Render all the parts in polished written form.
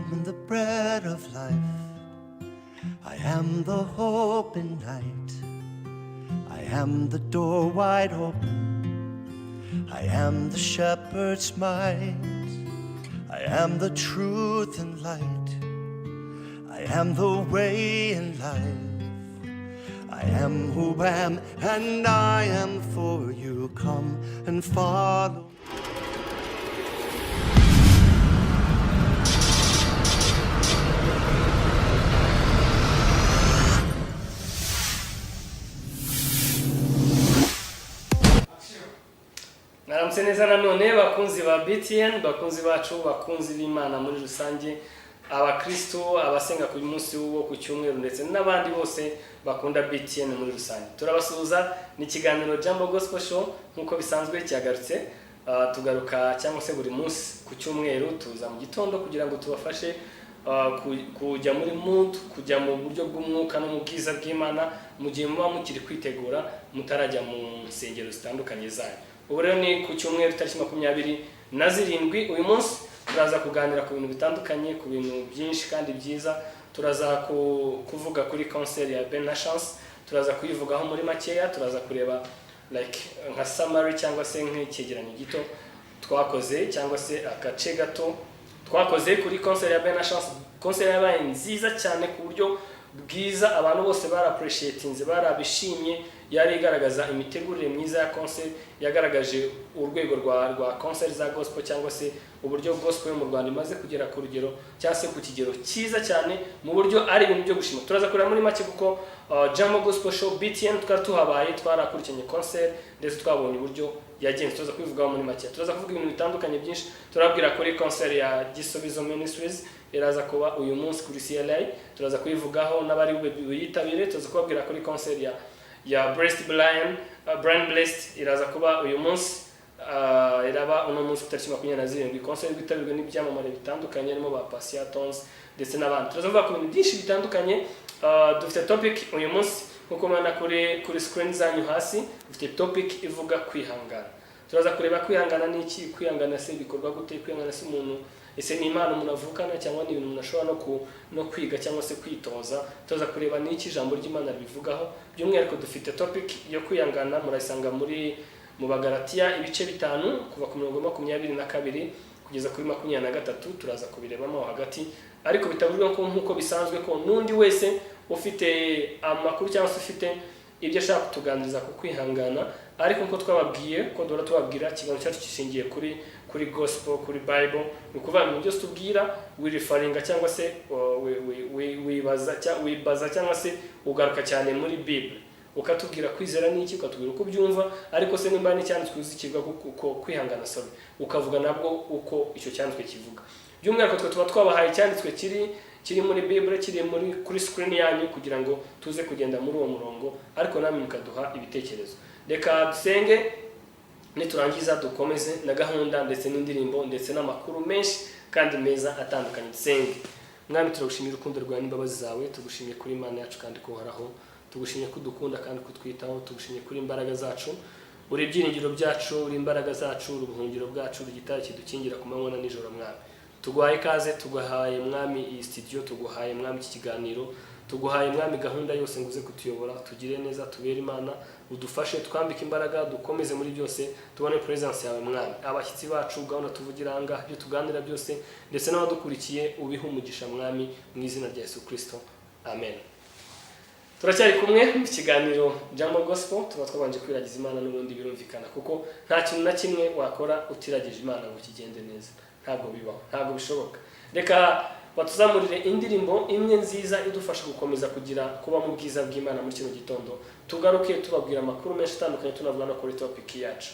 am the bread of life. I am the hope in night. I am the door wide open. I am the shepherd's might. I am the truth and light. I am the way in life. I am who am, and I am for you. Come and follow. Naramutse neza nanone bakunzi ba BTN, bakunzi bacu, bakunzi b'Imana muri rusange, abakristo, abasenga ku munsi wo ku cyumweru ndetse n'abandi bose bakunda BTN muri rusange. Turabasuhuza ni kiganiro Jambo Gospel Show nkuko bisanzwe cyagarutse. Tugaruka cyangwa se buri munsi ku cyumweru tuza mu gitondo kugira ngo tubafashe kujya muri mood, kujya mu buryo bw'umwuka no mu bwiza bw'Imana mu gihe muba mukiri kwitegura mutarajya mu nsengero zitandukanye zanyu. Ubu rero ni ku cyumweru tariki 27 uyu munsi turaza kuganira ku bintu bitandukanye, ku bintu byinshi kandi byiza. Turaza kuvuga kuri concert ya Ben na Chance, turaza kuyivugaho muri makeya, turaza kureba like nka summary cyangwa se nk'icyegeranyo gito twakoze cyangwa se agace gato twakoze kuri concert ya Ben na Chance. Concert yabaye nziza cyane ku buryo bwiza, abantu bose barappreciatinze, barabishimye, yari igaragaza imitegurire myiza ya concert, yagaragaje urwego rwa concert za gospel cyangwa se uburyo gospel mu Rwanda imaze kugera ku rugero cyangwa se ku kigero cyiza cyane mu buryo ari ibintu byo gushima. Turaza kureba muri make kuko Jambo Gospel Show BTN twari tuhabaye, twarakurikiranye concert ndetse twabonye uburyo yagenze. Turaza kwivugaho muri make, turaza kuvuga ibintu bitandukanye byinshi. Turabwira kuri concert ya Gisubizo Ministries iraza kuba uyu munsi kuri CLA, turaza kuyivugaho n'abari biyitabire. Turaza kubabwira kuri concert ya Brand Blessed iraza kuba uyu munsi, iraba uno munsi tariki 27. Concert yitabirwe n'ibyamamare bitandukanye harimo ba Pasiatons ndetse n'abandi. Turaza kuvuga ku bintu byinshi bitandukanye. Dufite topic uyu munsi nkuko mwana kuri screen zanyu hasi, dufite topic ivuga kwihangana. Turaza kureba kwihangana ni iki, kwihangana se bikorwa gute, kwihangana se umuntu ese ni impano umuntu avukana cyangwa ni ibintu umuntu ashobora no kwiga cyangwa se kwitoza. Turaza kureba ni iki ijambo ry'Imana ribivugaho. By'umwihariko dufite topic yo kwihangana, murayisanga muri mu Bagalatiya ibice 5 kuva ku mirongo 22 kugeza kuri 23 turaza kubirebamo hagati, ariko bitabujwe ko nkuko bisanzwe ko nundi wese ufite amakuru cyangwa se ufite ibyo ashaka kutuganiriza ku kwihangana, ariko nko twababwiye ko dora tubabwira ikiganiro cyacu gishingiye kuri gospel, kuri Bible, ni kuvuga ngo byose tubwira referringa cyangwa se wibaza cyangwa se ugaruka cyane muri Bible, ukatubwira kwizera n'iki, ukatubwira uko byumva, ariko se nimba n'icyanditswe uzikirwa kuko kwihangana sorry, ukavuga nabwo uko icyo cyanditswe kivuga. By'umwihariko twe tuba twabahaye icyanditswe kiri muri Bible, kiri kuri screen yanyu kugira ngo tuze kugenda muri uwo murongo, ariko namwe mukaduha ibitekerezo. Reka dusenge niturangiza dukomeze na gahunda ndetse n'indirimbo ndetse n'amakuru menshi kandi meza atandukanye. Dusenge. Mwami, turagushimira urukundo rwawe n'imbabazi zawe, tugushimiye kuri Imana yacu kandi kuhoraho, tugushimiye kudukunda kandi kutwitaho, tugushimiye kuri imbaraga zacu, uri ibyiringiro byacu, uri imbaraga zacu, uri ubuhungiro bwacu, uri igitare kidukingira ku manywa na nijoro. Mwami, tuguhaye ikaze, tuguhaye Mwami iyi studio, tuguhaye Mwami iki kiganiro, tuguhaye Mwami gahunda yose nguze kutuyobora, tugire neza, tubere Imana, udufashe twambike imbaraga, dukomeze muri byose, tubone presence yawe Mwami. Abashyitsi bacu gahunda tuvugira anga, byo tuganira byose ndetse n'abadukurikiye ubihe umugisha Mwami, mu izina rya Yesu Kristo, amen. Turacyari kumwe mu kiganiro Jambo Gospel, tuba twabanje kwiragiza Imana n'ubundi birumvikana kuko nta kintu na kimwe wakora utiragije Imana ngo kigende neza, ntabwo bibaho, ntabwo bishoboka. Reka batuzamurire indirimbo imwe nziza idufasha gukomeza kuba mu bwiza bw'Imana muri kino gitondo, tugaruke tubabwira amakuru menshi atandukanye, tunavuga no kuri topic yacu.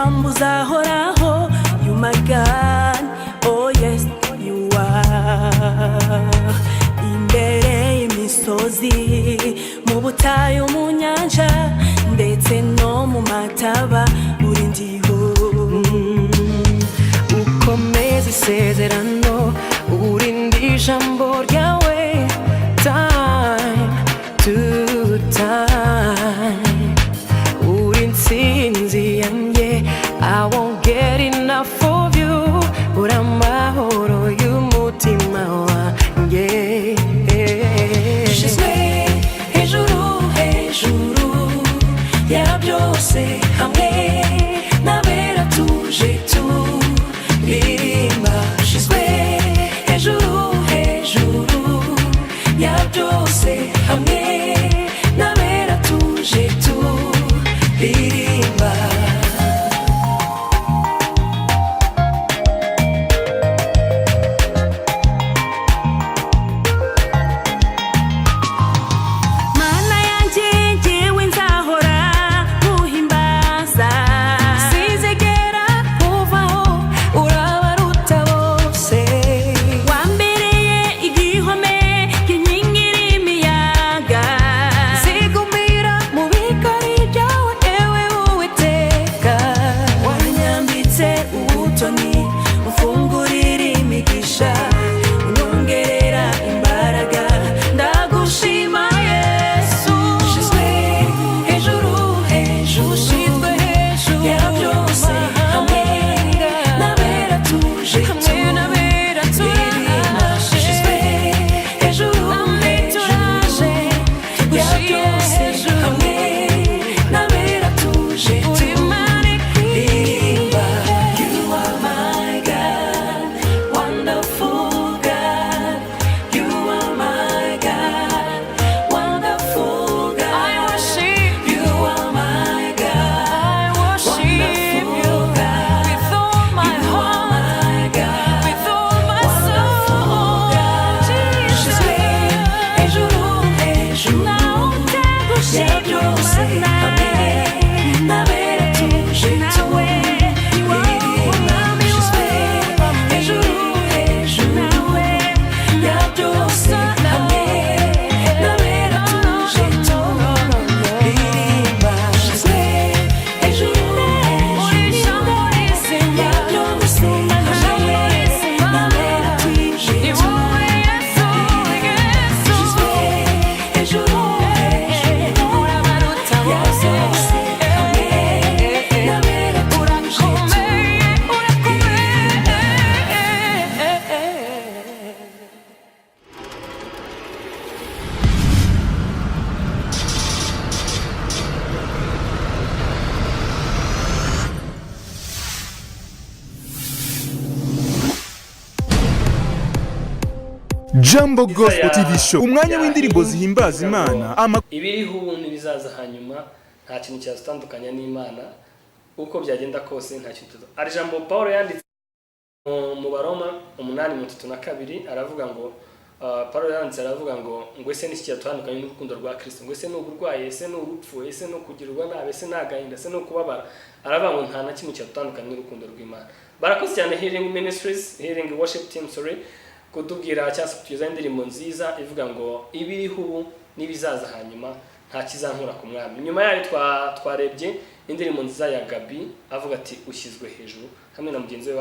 mpamvu zahoraho. You my God, oh yes you are. Imbere y'imisozi, mu butayu, mu nyanja, ndetse no mu mataba, uri ndiho. Ukomeza isezerano, urinde ijambo ryawe, time to time. Uri intsinzi yanjye, I won't get enough of you. Uri amahoro y'umutima wanjye. Ushyizwe hejuru, hejuru ya byose, hamwe n'abera tuje turirimba. Ushyizwe hejuru, hejuru ya byose, hamwe n'abera tuje turirimba. Mana yanjye njyewe nzahora nkuhimbaza, sinzigera nkuvaho, urabaruta bose. Wambereye igihome kinkingira imiyaga, zigumira mu bikari byawe, ewe Uwiteka. Wanyambitse ubutoni, umfungurira imigisha, unyongerera imbaraga, ndagushima Yesu. Ushyizwe hejuru, hejuru, ushyizwe hejuru ya byose, hamwe n'abera tuje turirimba. Ushyizwe hejuru, hejuru ya byose, hamwe n'abera tuje turirimba. You are my God, wonderful God. You are my God, wonderful God. I worship you. You are my God, I worship you with all my heart, with all my soul. Jesus, hejuru, hejuru ya byose, hamwe n'abera tuje turirimba. Ushyizwe hejuru, hejuru ya byose, hamwe n'abera tuje turirimba. Ushyizwe hejuru, hejuru ya byose, hamwe n'abera tuje turirimba. Ushyizwe hejuru, hejuru ya byose, hamwe n'abera tuje Jambo Gospel TV Show, umwanya w'indirimbo zihimbaza Imana. Ibiriho ubu n'ibizaza hanyuma, nta kintu cyazitandukanya n'Imana. Uko byagenda kose nta kintu tuzo. Ari jambo Paulo yanditse mu Baroma 8:32, aravuga ngo Paulo yanditse aravuga ngo ese n'iki cyatandukanye n'urukundo rwa Kristo, ngo ese n'uburwayi, ese n'urupfu, ese no kugirwa nabi, ese n'agahinda, ese no kubabara. Aravuga ngo nta na kimwe cyatandukanye n'urukundo rw'Imana. Barakoze cyane Healing Ministries, Healing Worship Team, kutubwira cyangwa kutugeza indirimbo nziza ivuga ngo ibiriho ubu n'ibizaza hanyuma nta kizankura ku mwami. Nyuma yayo twarebye indirimbo nziza ya Gabi avuga ati ushyizwe hejuru, hamwe na mugenzi we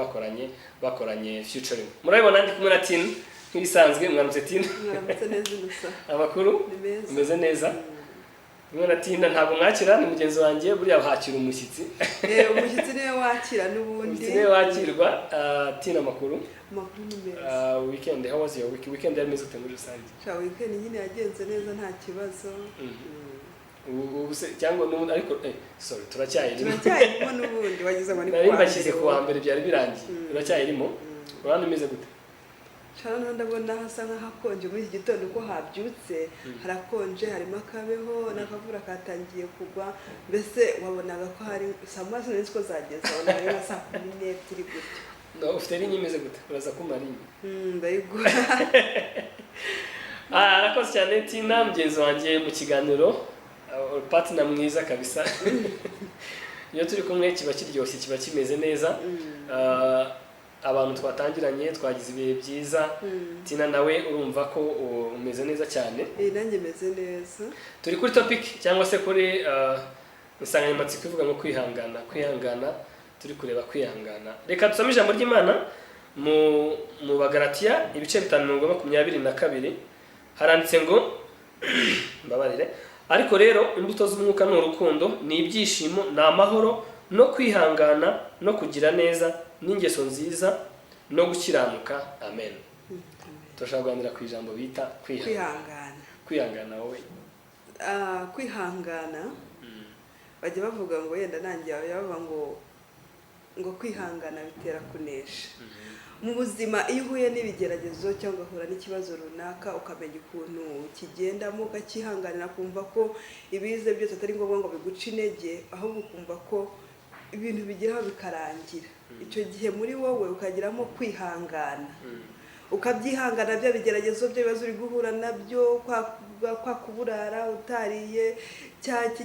bakoranye featuring. Murabibona ndi kumwe na Tina nk'ibisanzwe. Mwaramutse Tina? Mwaramutse neza gusa. Amakuru? Umeze neza? Mwe na Tina ntabwo mwakira, ni mugenzi wanjye, buriya hakira umushyitsi. Umushyitsi niwe wakira n'ubundi. Umushyitsi niwe wakirwa. Tina, amakuru? Amakuru ni meza. Weekend, how was your week? Weekend yari meze muri rusange? Weekend nyine yagenze neza, nta kibazo. ubuse cyangwa n'ubundi ariko sorry turacyayirimo n'ubundi wagize ngo ni nari mbashyize ku wa mbere byari birangiye turacyayirimo urabona imeze gute Shana ndabona hasa nk'ahakonje muri iki gitondo ko habyutse harakonje harimo akabeho n'akavura katangiye kugwa mbese wabonaga ko hari samaso n'iziko zageze ona rero saa 12 gutyo no ufite ari nyimeze gute uraza kumara inyi ndayigura arakoze cyane Tina mugenzi wanjye mu kiganiro partner mwiza kabisa iyo turi kumwe kiba kiryoshye, kiba kimeze neza. Abantu twatangiranye twagize ibihe byiza. Tina nawe urumva ko umeze neza cyane. nanjye meze neza. Turi kuri topic cyangwa se kuri insanganyamatsiko ivuga ngo kwihangana, turi kureba kwihangana. Reka dusome ijambo ry'Imana mu Bagalatiya ibice 5:22 haranditse ngo mbabarire, ariko rero imbuto z'umwuka ni urukundo, ni ibyishimo, ni amahoro, no kwihangana, no kugira neza, n'ingeso nziza, no gukiranuka. Amen. Turashaka kuganira ku ijambo bita kwihangana. Wowe kwihangana bajya bavuga ngo yenda nanjye bavuga ngo kwihangana bitera kunesha. Mu buzima iyo uhuye n'ibigeragezo cyangwa ugahura n'ikibazo runaka ukamenya ukuntu kigendamo ukakihanganira, kumva ko ibize byose atari ngombwa ngo biguce intege, ahubwo ukumva ko ibintu bigeraho bikarangira. Icyo gihe muri wowe ukagiramo kwihangana, ukabyihangana bya bigeragezo by'ibibazo uri guhura nabyo, kwa kuburara utariye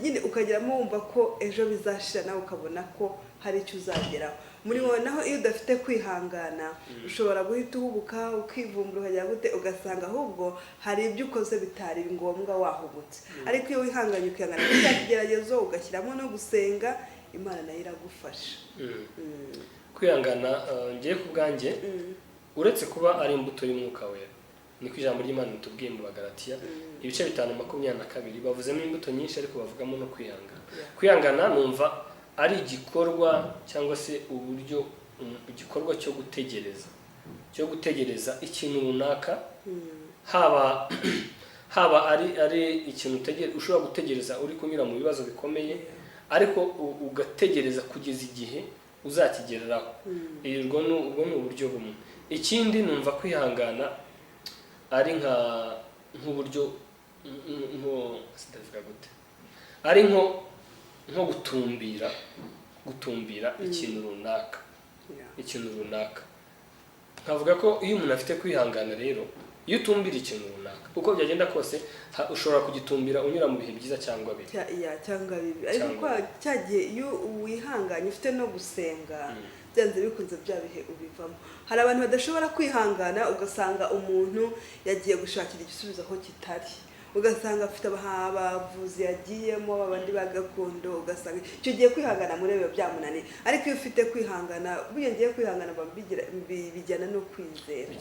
nyine ukagiramo wumva ko ejo bizashira nawe ukabona ko hari icyo uzageraho muri wowe. Naho iyo udafite kwihangana ushobora guhita uhubuka ukivumbura ukajya gute, ugasanga ahubwo hari ibyo ukoze bitari ngombwa wahubutse. Ariko iyo wihanganye ukihangana cya kigeragezo ugashyiramo no gusenga, Imana nayo iragufasha. Kwihangana ngiye ku bwanjye uretse kuba ari imbuto y'umwuka wera, niko ijambo ry'Imana tubwiye mu Bagalatiya ibice 5:22 bavuzemo imbuto nyinshi ariko bavugamo no kwihangana. Kwihangana numva ari igikorwa cyangwa se uburyo igikorwa cyo gutegereza ikintu runaka, haba ari ikintu ushobora gutegereza uri kunyura mu bibazo bikomeye, ariko ugategereza kugeza igihe uzakigereraho. Ubwo ni uburyo bumwe. Ikindi numva kwihangana ari nk'uburyo ari nko gutumbira ikintu runaka. Nkavuga ko iyo umuntu afite kwihangana rero, iyo utumbira ikintu runaka uko byagenda kose ushobora kugitumbira unyura mu bihe byiza cyangwa bibi. Cyangwa bibi. Ariko cyagiye iyo wihanganye ufite no gusenga, byanze bikunze bya bihe ubivamo. Hari abantu badashobora kwihangana, ugasanga umuntu yagiye gushakira igisubizo aho kitari, ugasanga afite abavuzi yagiyemo abandi bagakondo, ugasanga icyo giye kwihangana murebe byamunaniye. Ariko iyo ufite kwihangana, biyongeye kwihangana bijyana no kwizera.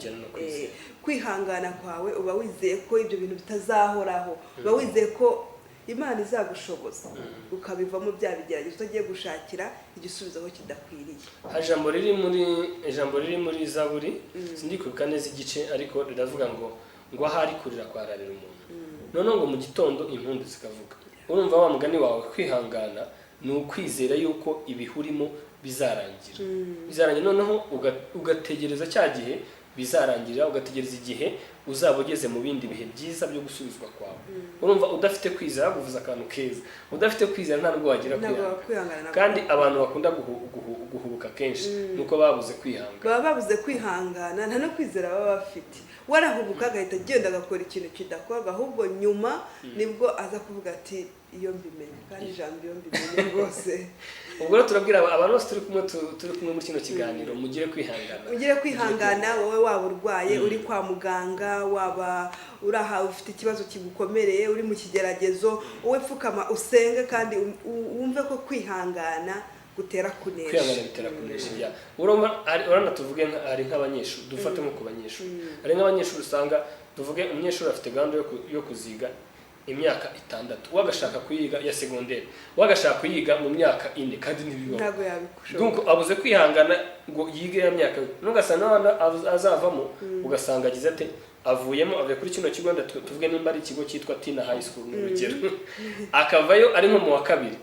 Kwihangana kwawe uba wizeye ko ibyo bintu bitazahoraho, uba wizeye ko Imana izagushoboza ukabivamo bya bigeragezo utagiye gushakira igisubizo aho kidakwiriye. Ijambo riri muri Zaburi, sindi kwibuka neza igice, ariko riravuga ngo ahari kurira kwararira umuntu, none ngo mu gitondo impundu zikavuga. Urumva wa mugani wawe kwihangana ni ukwizera yuko ibihurimo bizarangira, noneho ugategereza cya gihe bizarangirira, ugategereza igihe uzaba ugeze mu bindi bihe byiza byo gusubizwa kwawe. Urumva udafite kwizera guvuza akantu keza, udafite kwizera nta nubwo wagira kwihangana. Kandi abantu bakunda guhubuka kenshi nuko babuze kwihangana, baba babuze kwihangana, nta no kwizera baba bafite. Warahubuka agahita agenda agakora ikintu kidakorwa, ahubwo nyuma nibwo aza kuvuga ati iyo mbimenye, kandi ijambo iyo mbimenye rwose. Ubwo rero turabwira abantu bose turi kumwe muri kino kiganiro, mugire kwihangana. Wowe waba urwaye uri kwa muganga, waba uraha ufite ikibazo kigukomereye, uri mu kigeragezo, wowe pfukama usenge kandi wumve ko kwihangana gutera kunesha. Kwihangana bitera kunesha. Urana tuvuge ari nk'abanyeshuri, dufate nko ku banyeshuri. Ari nk'abanyeshuri usanga tuvuge umunyeshuri afite gahunda yo kuziga imyaka 6, wagashaka kuyiga ya secondaire, wagashaka kuyiga mu myaka 4, kandi ntibibaho. Ntago yabikushobora. Donc abuze kwihangana ngo yige ya myaka, nugasana azavamo ugasanga agize ate avuyemo avuye kuri kino kigo tuvuge nimba ari ikigo cyitwa Tina High School n'urugero, akavayo ari nko mu wa 2,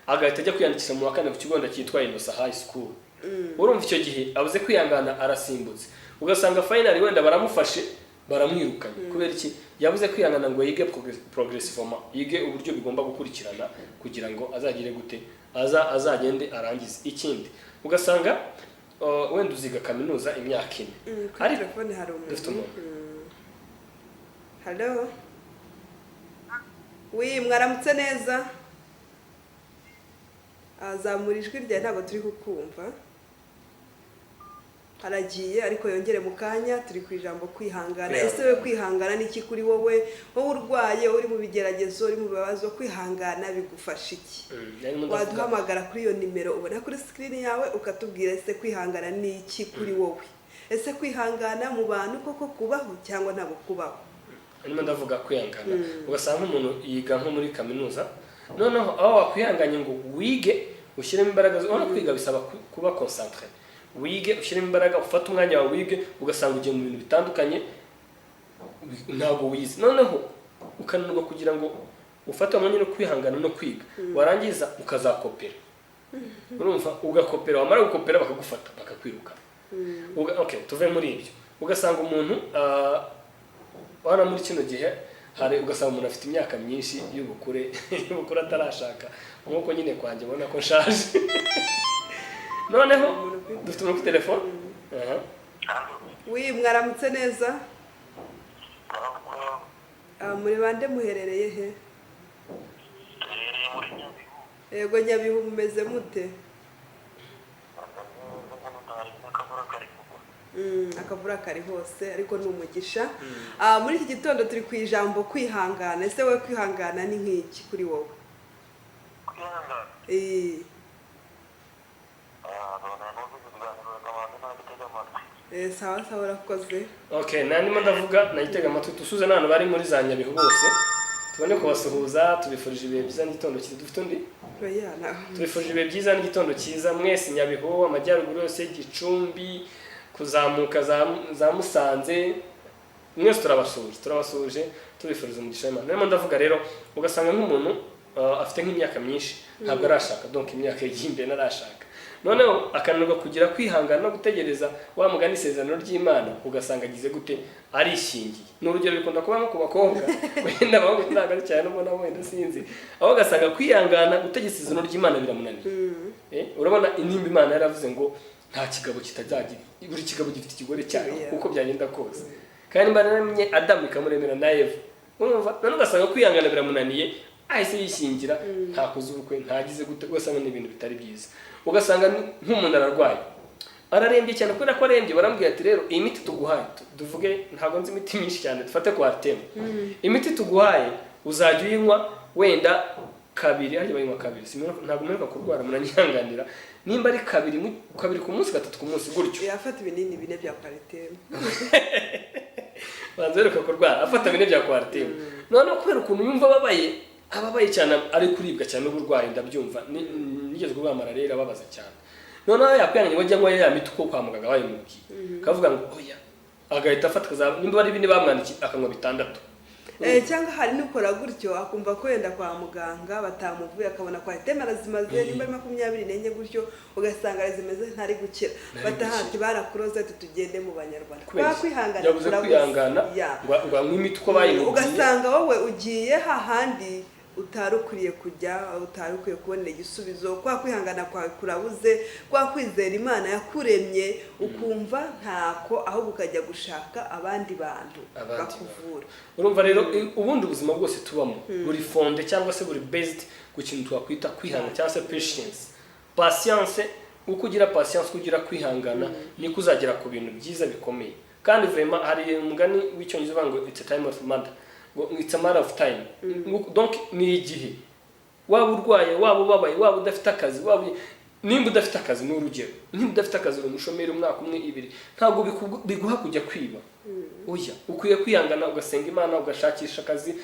agahita ajya kwiyandikisha mu wa 4 ku kigo cyitwa Innocent High School. Urumva icyo gihe abuze kwihangana arasimbutse, ugasanga finally wenda baramufashe baramwirukanye kubera iki yabuze kwihangana ngo yige progressivement, yige uburyo bigomba gukurikirana kugira ngo azagire gute azagende arangize. Ikindi ugasanga wenda uziga kaminuza imyaka 4, ari telefone hari umuntu. Hello, mwaramutse neza. azamura ijwi ryawe ntabwo turi kukumva. Aragiye ariko yongere mu kanya turi ku ijambo kwihangana. Ese we kwihangana ni iki kuri wowe? Wowe urwaye uri mu bigeragezo uri mu bibazo, kwihangana bigufasha iki? Waduhamagara kuri iyo nimero ubona kuri screen yawe ukatubwira ese kwihangana ni iki kuri wowe? Ese kwihangana mu bantu koko kubaho cyangwa ntabwo kubaho? Arimo ndavuga kwihangana ugasanga nk'umuntu yiga nko muri kaminuza, noneho aho wakwihanganye ngo wige ushyiremo imbaraga, ubona kwiga bisaba kuba concentré, wige ushyiremo imbaraga, ufata umwanya wawe wige, ugasanga ugiye mu bintu bitandukanye ntabwo wize, noneho ukananirwa kugira ngo ufate umwanya no kwihangana no kwiga, warangiza ukazakopera, urumva ugakopera, wamara gukopera bakagufata bakakwiruka. Okay, tuve muri ibyo, ugasanga umuntu wana muri kino gihe hari ugasanga umuntu afite imyaka myinshi y'ubukure atarashaka, nkuko nyine kwanjye ubona ko nshaje. Noneho dufite umuntu ku telefone. Oui, mwaramutse neza. Muri bande muherereye he? Yego Nyabihu, mumeze mute? Akavura kari hose ariko ni umugisha. Muri iki gitondo turi ku ijambo kwihangana. Ese we kwihangana ni nk'iki kuri wowe? Sawa sawa, urakoze. Okay, nandimo ndavuga nayitega amatwi tusuze n'abantu bari muri za Nyabihu bose, tubone kubasuhuza, tubifurije ibihe byiza n'igitondo cyiza. Dufite undi? Tubifurije ibihe byiza n'igitondo cyiza mwese Nyabihu, amajyaruguru yose, Gicumbi, kuzamuka za Musanze, mwese turabasuhuje tubifuriza umugisha w'Imana. Nandimo ndavuga rero ugasanga nk'umuntu afite nk'imyaka myinshi ntabwo arashaka, donc imyaka yagiye imbere narashaka, noneho akananirwa kugira kwihangana no gutegereza wa mugani isezerano ry'Imana, ugasanga agize gute arishingiye. N'urugero bikunda kuba nko ku bakobwa, wenda abahungu ntabwo ari cyane mbona wenda sinzi, aho ugasanga kwihangana gutegeza isezerano ry'Imana biramunaniye. Urabona inimba Imana yaravuze ngo nta kigabo kitazagira, buri kigabo gifite ikigore cyayo uko byagenda kose, kandi Imana yaremye Adamu ikamuremera na Eva, urumva. None ugasanga kwihangana biramunaniye, ahise yishingira, ntakoze ubukwe, ntagize gute, ugasanga ni ibintu bitari byiza. Ugasanga nk'umuntu ararwaye, ararembye cyane, kubera ko arembye barambwira ati rero iyi miti tuguhaye, tuvuge ntabwo nzi imiti myinshi cyane, dufate ku Arteme, imiti tuguhaye uzajya uyinywa wenda kabiri, hajya bayinywa kabiri, ntabwo mperuka kurwara, munanyihanganira, nimba ari kabiri ku munsi, gatatu ku munsi, gutyo. Yafata ibinini 4 bya Arteme. Banzeruka kurwara afata 4 bya Arteme, none kubera ukuntu yumva ababaye cyane, ari kuribwa cyane n'uburwayi, ndabyumva, nigeze kuba malaria ababaza cyane, noneho yakwihanganye ngo ajya ngo ya miti uko kwa muganga bayimubwiye, kavuga ngo oya, agahita afata nimba ari 4 bamwandikiye akanywa 6. Cyangwa hari n'ukora gutyo akumva ko yenda kwa muganga batamuvuye, akabona kwa Arteme arazimaze nimba 24 gutyo, ugasanga arazimeze ntari gukira, batahati barakuroza ati tugende mu Banyarwanda. Kwa kwihangana kwihangana ngo nk'imiti uko bayimubwiye, ugasanga wowe ugiye hahandi utarukuriye kujya, utarukwiye kubona igisubizo. Kwa kwihangana kwawe kurabuze, kwa kwizera Imana yakuremye ukumva ntako, aho ukajya gushaka abandi bantu bakuvura. Urumva rero ubundi ubuzima bwose tubamo buri fonde cyangwa se buri based ku kintu twakwita kwihangana cyangwa se patience. Uko ugira patience, kugira kwihangana, niko uzagera ku bintu byiza bikomeye. Kandi vraiment hari umugani w'icyongereza uvuga ngo it's a time of matter, it's a matter of time. Donc ni igihe waba urwaye, waba ubabaye, waba udafite akazi, nimba udafite akazi n'urugero, nimba udafite akazi umushomeri umwaka 1 2, ntabwo biguha kujya kwiba. Oya, ukwiye kwihangana, ugasenga Imana, ugashakisha akazi,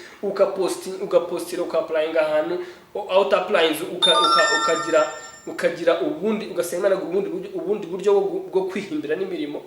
ugapostira, ukapplyinga ahantu, out applying ukagira ubundi, ugasenga ubundi buryo bwo kwihimbira n'imirimo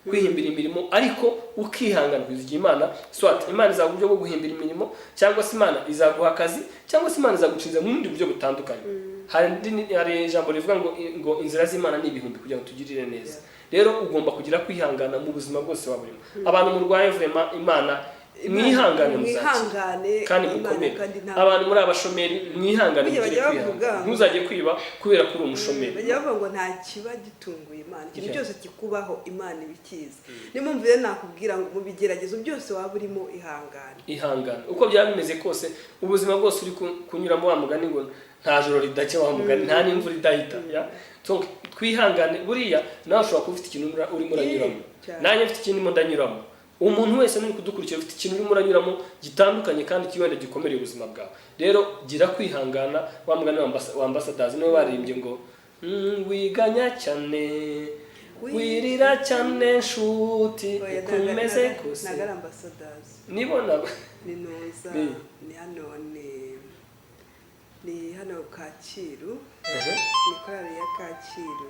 kwihimbira imirimo, ariko ukihangana kwizigira Imana. Swat Imana izaguha uburyo bwo guhimbira imirimo, cyangwa se Imana izaguha akazi, cyangwa se Imana izagucinza mu bundi buryo butandukanye. Hari ijambo rivuga ngo inzira z'Imana ni ibihumbi kugira ngo tugirire neza. Rero ugomba kugira kwihangana mu buzima bwose wa burimo. Abantu murwaye vraiment Imana mwihangane muzakira mwihangane kandi Imana mukomere kandi nta abantu muri abashomeri mwihangane Burya mugire bajya bavuga kwihangana ngo- ntuzajye kwiba kubera ko uri umushomeri bajya bavuga ngo nta kiba gitunguye Imana ikintu Yeah. cyose kikubaho Imana ibikizi niyo mpamvu rero nakubwira ngo mu bigeragezo byose waba urimo ihangane ihangana uko byaba bimeze kose ubuzima bwose uri kunyuramo wa mugani ngo nta joro ridacya wa mugani nta n'imvura idahita ya so twihangane buriya nawe ushobora kuba ufite ikintu urimo uranyuramo cyane. nanjye mfite ikintu ndimo ndanyuramo umuntu wese n'uri kudukurikira ufite ikintu urimo uranyuramo gitandukanye kandi kiwenda gikomereye ubuzima bwawe rero gira kwihangana wa mugani wa ambassadors niwe baririmbye ngo wiganya cyane wirira cyane nshuti Oya, ukomeze ntago kose ari ambassadors nibona ni Nuza Ni. ni hano ni hano Kacyiru Mhm. ni korali ya Kacyiru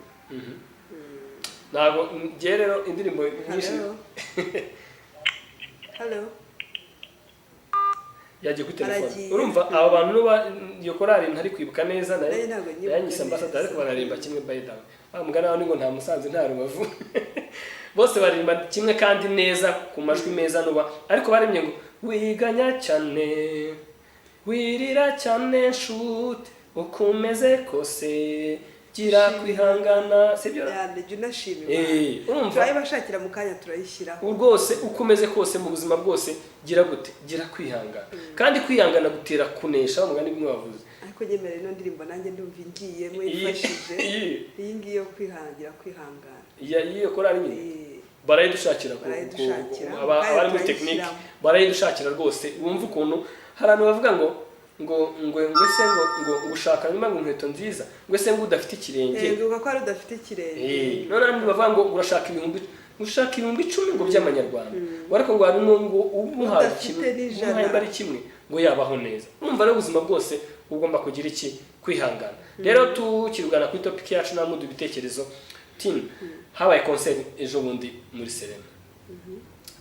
ntabwo ngiye rero indirimbo nyinshi Hello Hello yagiye kuri telefone Aragiye. urumva abo bantu nuba iyo korali ntari kwibuka neza Nayo ntabwo nyibuka yanyise ambassador neza. ariko bararimba kimwe by the way bamugana nawe ngo nta musanze nta rubavu bose baririmba kimwe kandi neza ku majwi meza nuba ariko baremye ngo wiganya cyane wirira cyane nshuti ukomeze kose gira kwihangana sibyo jya unashima urumva turayibashakira mu kanya turayishyiraho rwose ukomeze kose mu buzima bwose gira gute gira kwihangana kandi kwihangana gutera kunesha umugani bimwe wavuze ariko nyemera ino ndirimbo nanjye ndumva ingiyemo ifashije iyi ngiyi yo kwihangira kwihangana iyo korali nyine Eh, barayidushakira Barayidushakira. abari muri tekinike barayidushakira rwose wumva ukuntu hari abantu bavuga ngo ese ngo ushaka nyuma ngo inkweto nziza ngo ese ngo udafite ikirenge bivuga ko ari udafite ikirenge none abandi bavuga ngo urashaka ibihumbi 10 ngo by'amanyarwanda ariko ngo harimo ngo umuhaye Udafite kimwe n'ijana. umuhaye bari kimwe ngo yabaho neza urumva rero ubuzima bwose ugomba kugira iki kwihangana rero tukirugana kuri topic yacu namudu ibitekerezo team habaye concert ejo bundi muri Serena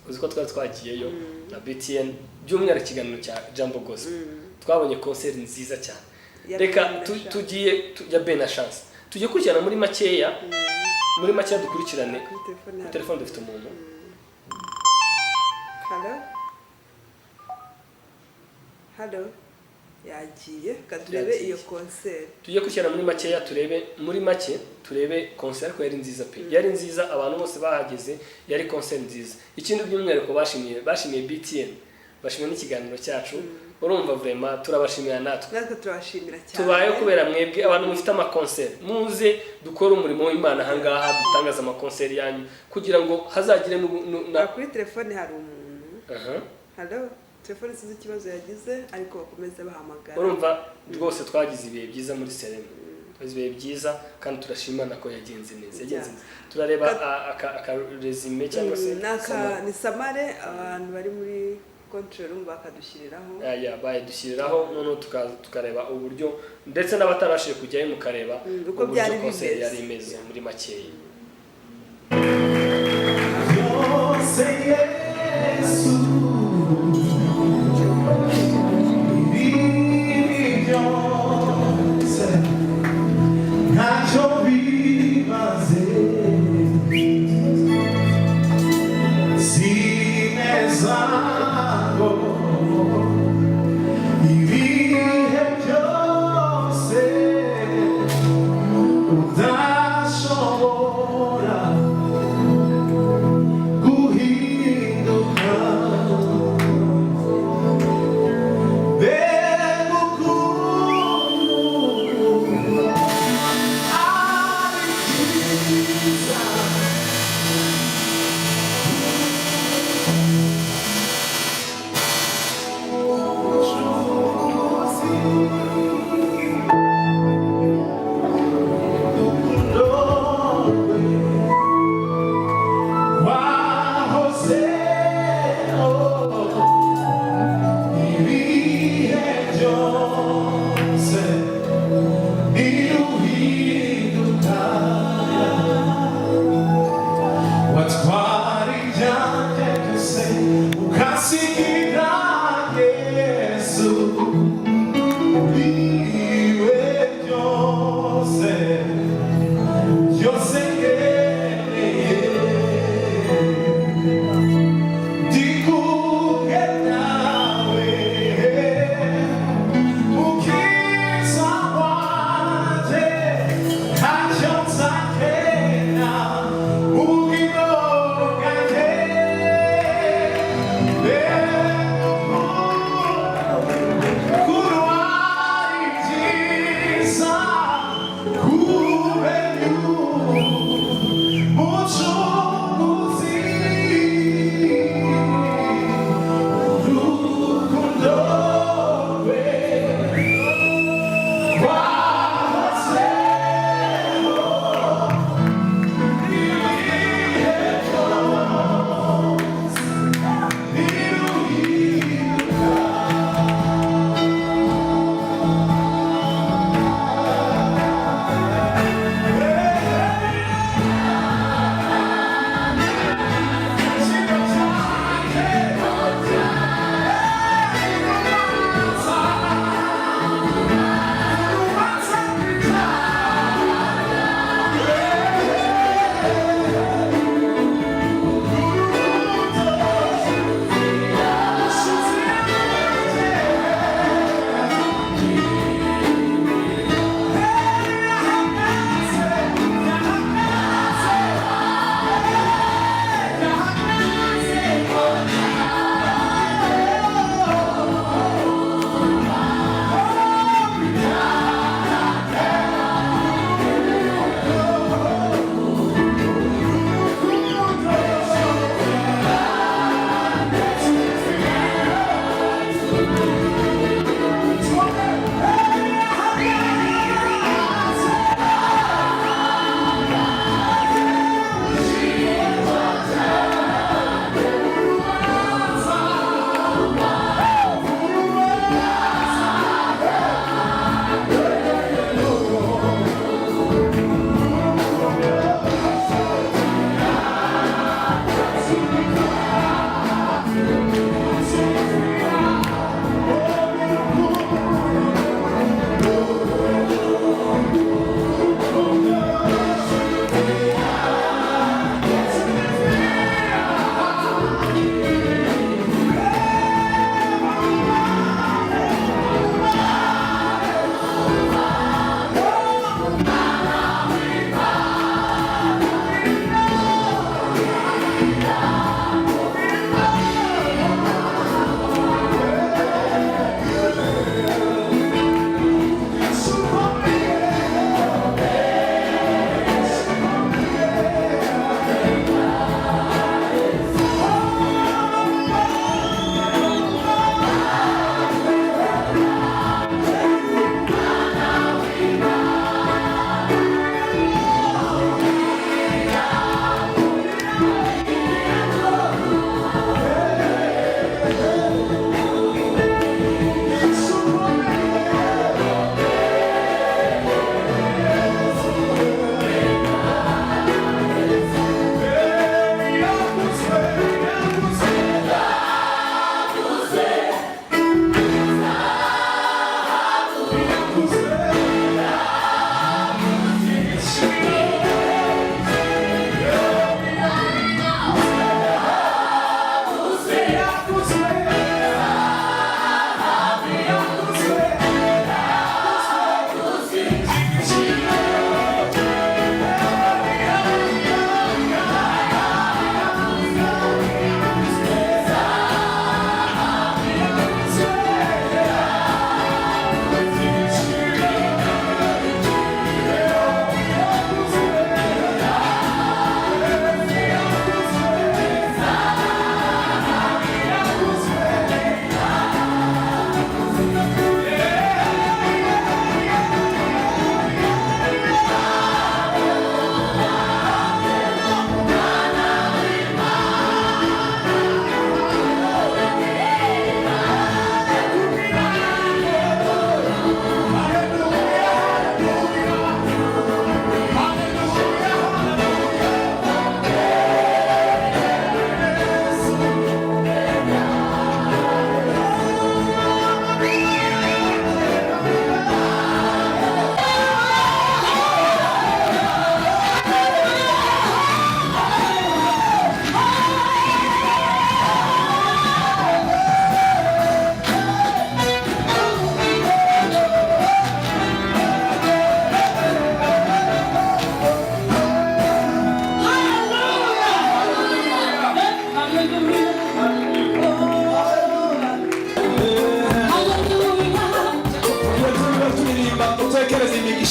uzi ko twari twagiyeyo na BTN by'umwihariko ikiganiro cya Jambo Gospel twabonye concert nziza cyane Ya reka Ben na Chance. tugiye ya Ben na Chance tugiye kurikirana muri makeya dukurikirane kuri telefone kuri yawe. telefone dufite umuntu Hello Hello yagiye kadurebe Yagiye. iyo concert tugiye kurikirana muri makeya turebe concert ariko yari nziza pe yari nziza abantu bose bahageze yari concert nziza ikindi by'umwihariko bashimiye BTN bashimiye n'ikiganiro cyacu urumva vraiment turabashimira natwe natwe turabashimira cyane tubayeho kubera mwebwe abantu mufite amakonseri muze dukore umurimo w'Imana ahangaha dutangaza amakonseri yanyu kugira ngo hazagire kuri telefone hari umuntu Hello telefone size ikibazo yagize ariko bakomeze bahamagara urumva rwose twagize ibihe byiza muri Serena twagize ibihe byiza kandi turashimana ko yagenze neza turareba aka resume cyangwa se ni samare abantu bari muri control bakadushyiriraho bayidushyiriraho noneho tukareba uburyo ndetse n'abatarashije kujyayo mukareba uko byari concert bimeze yari imeze muri makeya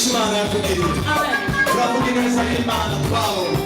Imana yakugiriye turavuga ineza y'Imana twabonye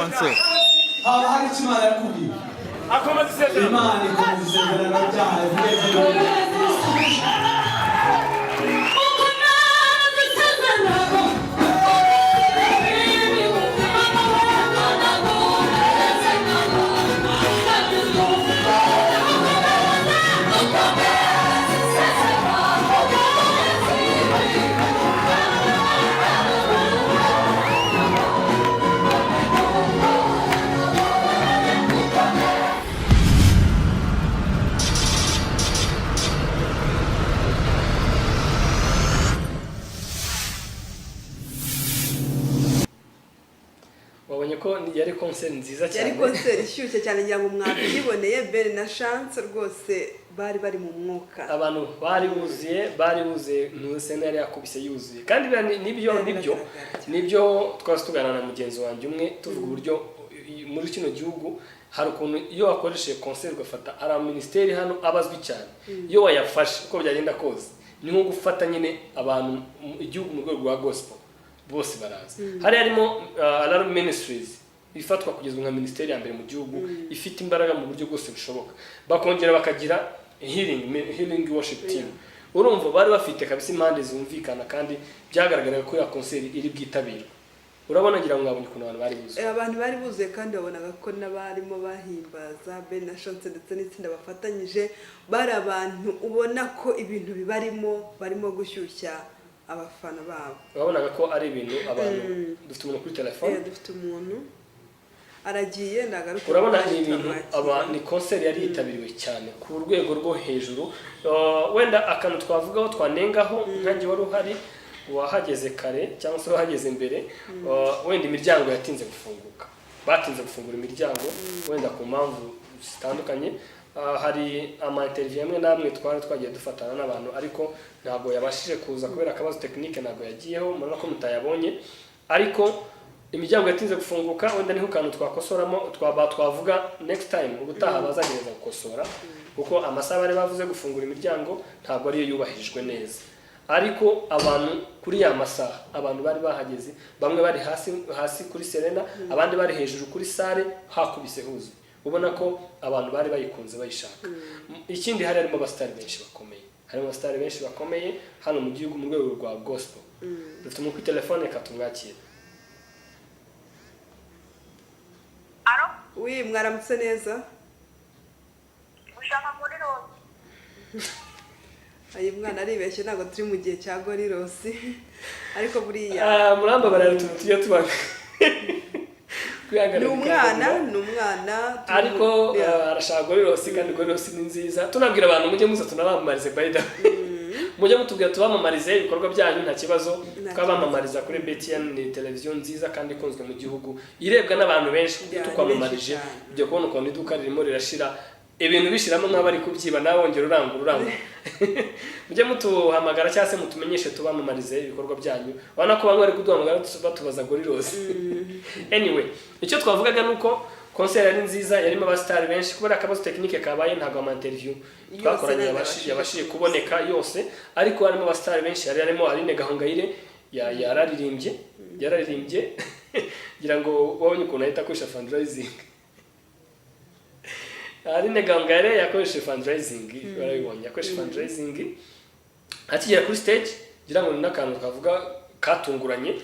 concert. haba hari icyo Imana yakubwiye. akomeza isezerano Imana ikomeza isezerano ryayo. wabonye ko yari concert nziza cyane yari concert ishyushye cyane ngira ngo mwabyiboneye Ben na Chance rwose bari mu mwuka abantu bari buzuye ntusene yari yakubise yuzuye kandi nibyo twase tugana na mugenzi wanjye umwe tuvuga uburyo muri kino gihugu hari ukuntu iyo wakoresheje concert ugafata ari ministeri hano abazwi cyane iyo wayafashe uko byagenda kose ni nko gufata nyine abantu igihugu mu rwego rwa gospel bose baraza hari harimo Alarm Ministries ifatwa kugeza nka ministeri ya mbere mu gihugu ifite imbaraga mu buryo bwose bushoboka bakongera bakagira healing worship team urumva bari bafite kabisa impande zumvikana kandi byagaragaraga ko ya concert iri bwitabira urabona ngira ngo mwabonye ukuntu abantu bari buzuye kandi babonaga ko n'abarimo bahimbaza Ben na Chance ndetse n'itsinda bafatanyije bari abantu ubona ko ibintu barimo gushyushya abafana babo wabonaga ko ari ibintu abantu dufite umuntu kuri telefone dufite umuntu aragiye ndagaruka urabona ni ibintu ni concert yari yitabiriwe cyane ku rwego rwo hejuru wenda akantu twavugaho twanengaho nkanjye wari uhari wahageze kare cyangwa se wahageze imbere wenda imiryango yatinze gufunguka batinze gufungura imiryango wenda ku mpamvu zitandukanye hari ama interview amwe namwe twagiye dufatana n'abantu ariko ntabwo yabashije kuza kubera akabazo technique ntabwo yagiyeho murabona ko mutayabonye ariko imiryango yatinze gufunguka wenda niho kantu twakosoramo twavuga next time ubutaha bazagereza gukosora kuko amasaha bari bavuze gufungura imiryango ntabwo ariyo yubahirijwe neza ariko abantu kuri ya masaha abantu bari bahageze bamwe bari hasi kuri Serena abandi bari hejuru kuri sale hakubise huzi ubona ko abantu bari bayikunze bayishaka ikindi hari harimo abastari benshi bakomeye hano mu gihugu mu rwego rwa gospel dufite mu kuri telefone katumwakira oui mwaramutse neza ushaka muri Rose ayi mwana aribeshye ntabwo turi mu gihe cya Gorirosi ariko buriya muramba baratuye tubanga ni umwana ariko arashaka Gorirosi kandi Gorirosi ni nziza tunabwira abantu mujye muza tunabamamarize bayida mujye mutubwira tubamamarize ibikorwa byanyu nta kibazo twabamamariza kuri BTN ni televiziyo nziza kandi ikunzwe mu gihugu irebwa n'abantu benshi tukwamamarije byo kubona ukuntu iduka ririmo rirashira ibintu bishiramo nk'abari kubyiba nawe wongera urangura mujye mutuhamagara cyangwa se mutumenyeshe tubamamarize ibikorwa byanyu ubona ko bamwe bari kuduhamagara batubaza Gorirosi anyway icyo twavugaga nuko concert yari nziza yarimo abastari benshi kubera akabazo technique kabaye ntabwo ama interview twakoranye yabashije kuboneka yose ariko harimo abastari benshi harimo Aline Gahongayire yararirimbye ngira ngo wabonye ukuntu ahita akoresha fundraising Aline Gahongayire yakoresha fundraising barabibonye yakoresha fundraising akigera kuri stage ngira ngo n'akantu kavuga katunguranye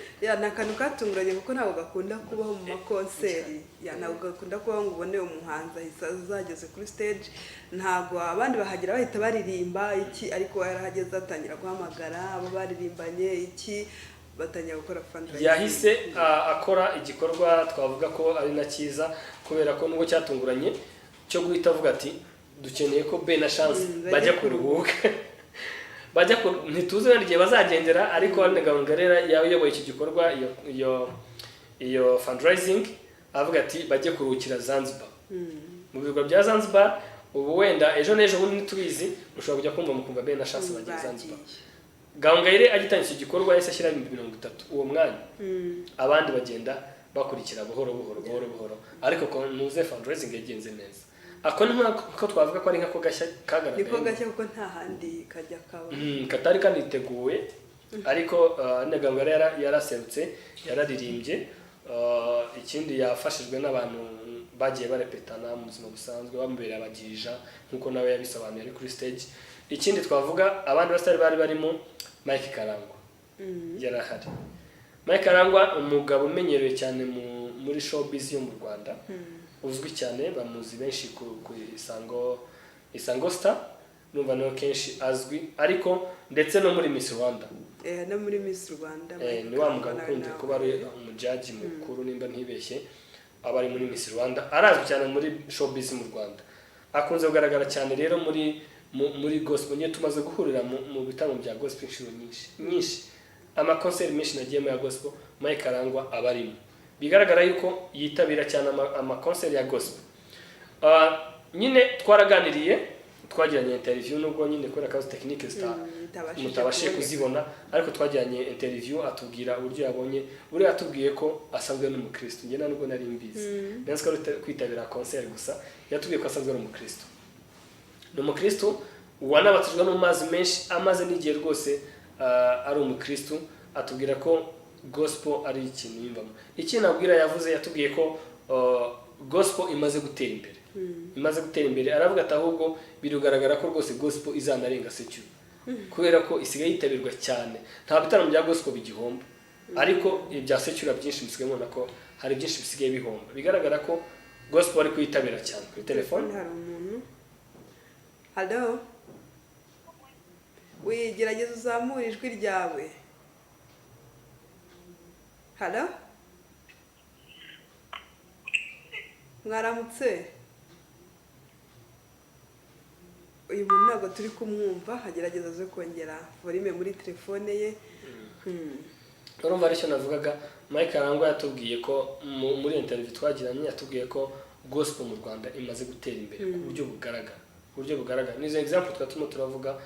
nakantu katunguranye kuko ntabwo gakunda kubaho mu makonseri ntabwo gakunda kubaho ngo ubone umuhanzi ahise azageze kuri stage ntabwo abandi bahagera bahita baririmba iki ariko yarahageze atangira guhamagara abo baririmbanye iki batangira gukora fundraising yahise akora igikorwa twavuga ko ari na cyiza kubera ko nubwo cyatunguranye cyo guhita avuga ati dukeneye ko Ben na Chance bajya kuruhuka ntituzi wenda igihe bazagendera ariko Aline Gahongayire yayoboye iki gikorwa iyo fundraising avuga ati bajye kuruhukira Zanzibar mu birwa bya Zanzibar ubu wenda ejo n'ejo bundi tubizi ushobora kujya kumva mukumva Ben na Chance bagiye Zanzibar Gahongayire agitangira iki gikorwa yahise ashyira 30 uwo mwanya abandi bagenda bakurikira buhoro ariko ko nuze fundraising yagenze neza ako ni nko twavuga ko ari nkako gashya kagaragaye niko gashya kuko nta handi kajya kaba katari kandi iteguwe ariko Aline Gahongayire yaraserutse yararirimbye ikindi yafashijwe n'abantu bagiye barepetana mu buzima busanzwe bamubereye abagirija nk'uko nawe yabisobanuye ari kuri stage. Ikindi twavuga abandi basitari bari barimo Mike Karangwa yarahari. Mike Karangwa umugabo umenyerewe cyane muri showbiz yo mu Rwanda, uzwi cyane bamuzi benshi ku Isango Star, numva nawe kenshi azwi, ariko ndetse no muri Miss Rwanda. No muri Miss Rwanda ni wa mugabo ukunze kuba ari umujaji mukuru nimba ntibeshye, aba ari muri Miss Rwanda, arazwi cyane muri showbiz mu Rwanda, akunze kugaragara cyane rero muri gospel. Niyo tumaze guhurira mu bitaramo bya gospel inshuro nyinshi, amakonseri menshi nagiyemo ya gospel, Mike Karangwa aba arimo. Bigaragara yuko yitabira cyane amakonseri ya gospel. Nyine twaraganiriye, twagiranye interview, nubwo nyine kubera kazi technique mutabashije kuzibona, ariko twagiranye interview atubwira uburyo yabonye, buriya atubwiye ko asanzwe n'umukristo. Njye nubwo nari mbizi nzi ko kwitabira concert gusa, yatubwiye ko asanzwe n'umukristo. Ni umukristo wanabatijwe mu mazi menshi, amaze n'igihe rwose ari umukristo. Atubwira ko gospel ari ikintu yumvamo. Ikintu abwira yavuze, yatubwiye ko gospel imaze gutera imbere. Imaze gutera imbere, aravuga ati ahubwo birugaragara ko rwose gospel izanarenga secular, kubera ko isigaye yitabirwa cyane. Nta bitaramo bya gospel bigihomba, ariko ibya secular byinshi bisigaye mubona ko hari byinshi bisigaye bihomba. Bigaragara ko gospel ari kuyitabira cyane. Kuri telefone hari umuntu. Hello, wigerageza uzamura ijwi ryawe. Hello, mwaramutse. Uyu muntu ntabwo turi kumwumva, agerageza zo kongera volume muri telefone ye. Urumva aricyo navugaga. Mike Karangwa yatubwiye ko muri interview twagiranye, yatubwiye ko gospel mu Rwanda imaze gutera imbere ku buryo bugaragara. Nizo example twatuma turavuga,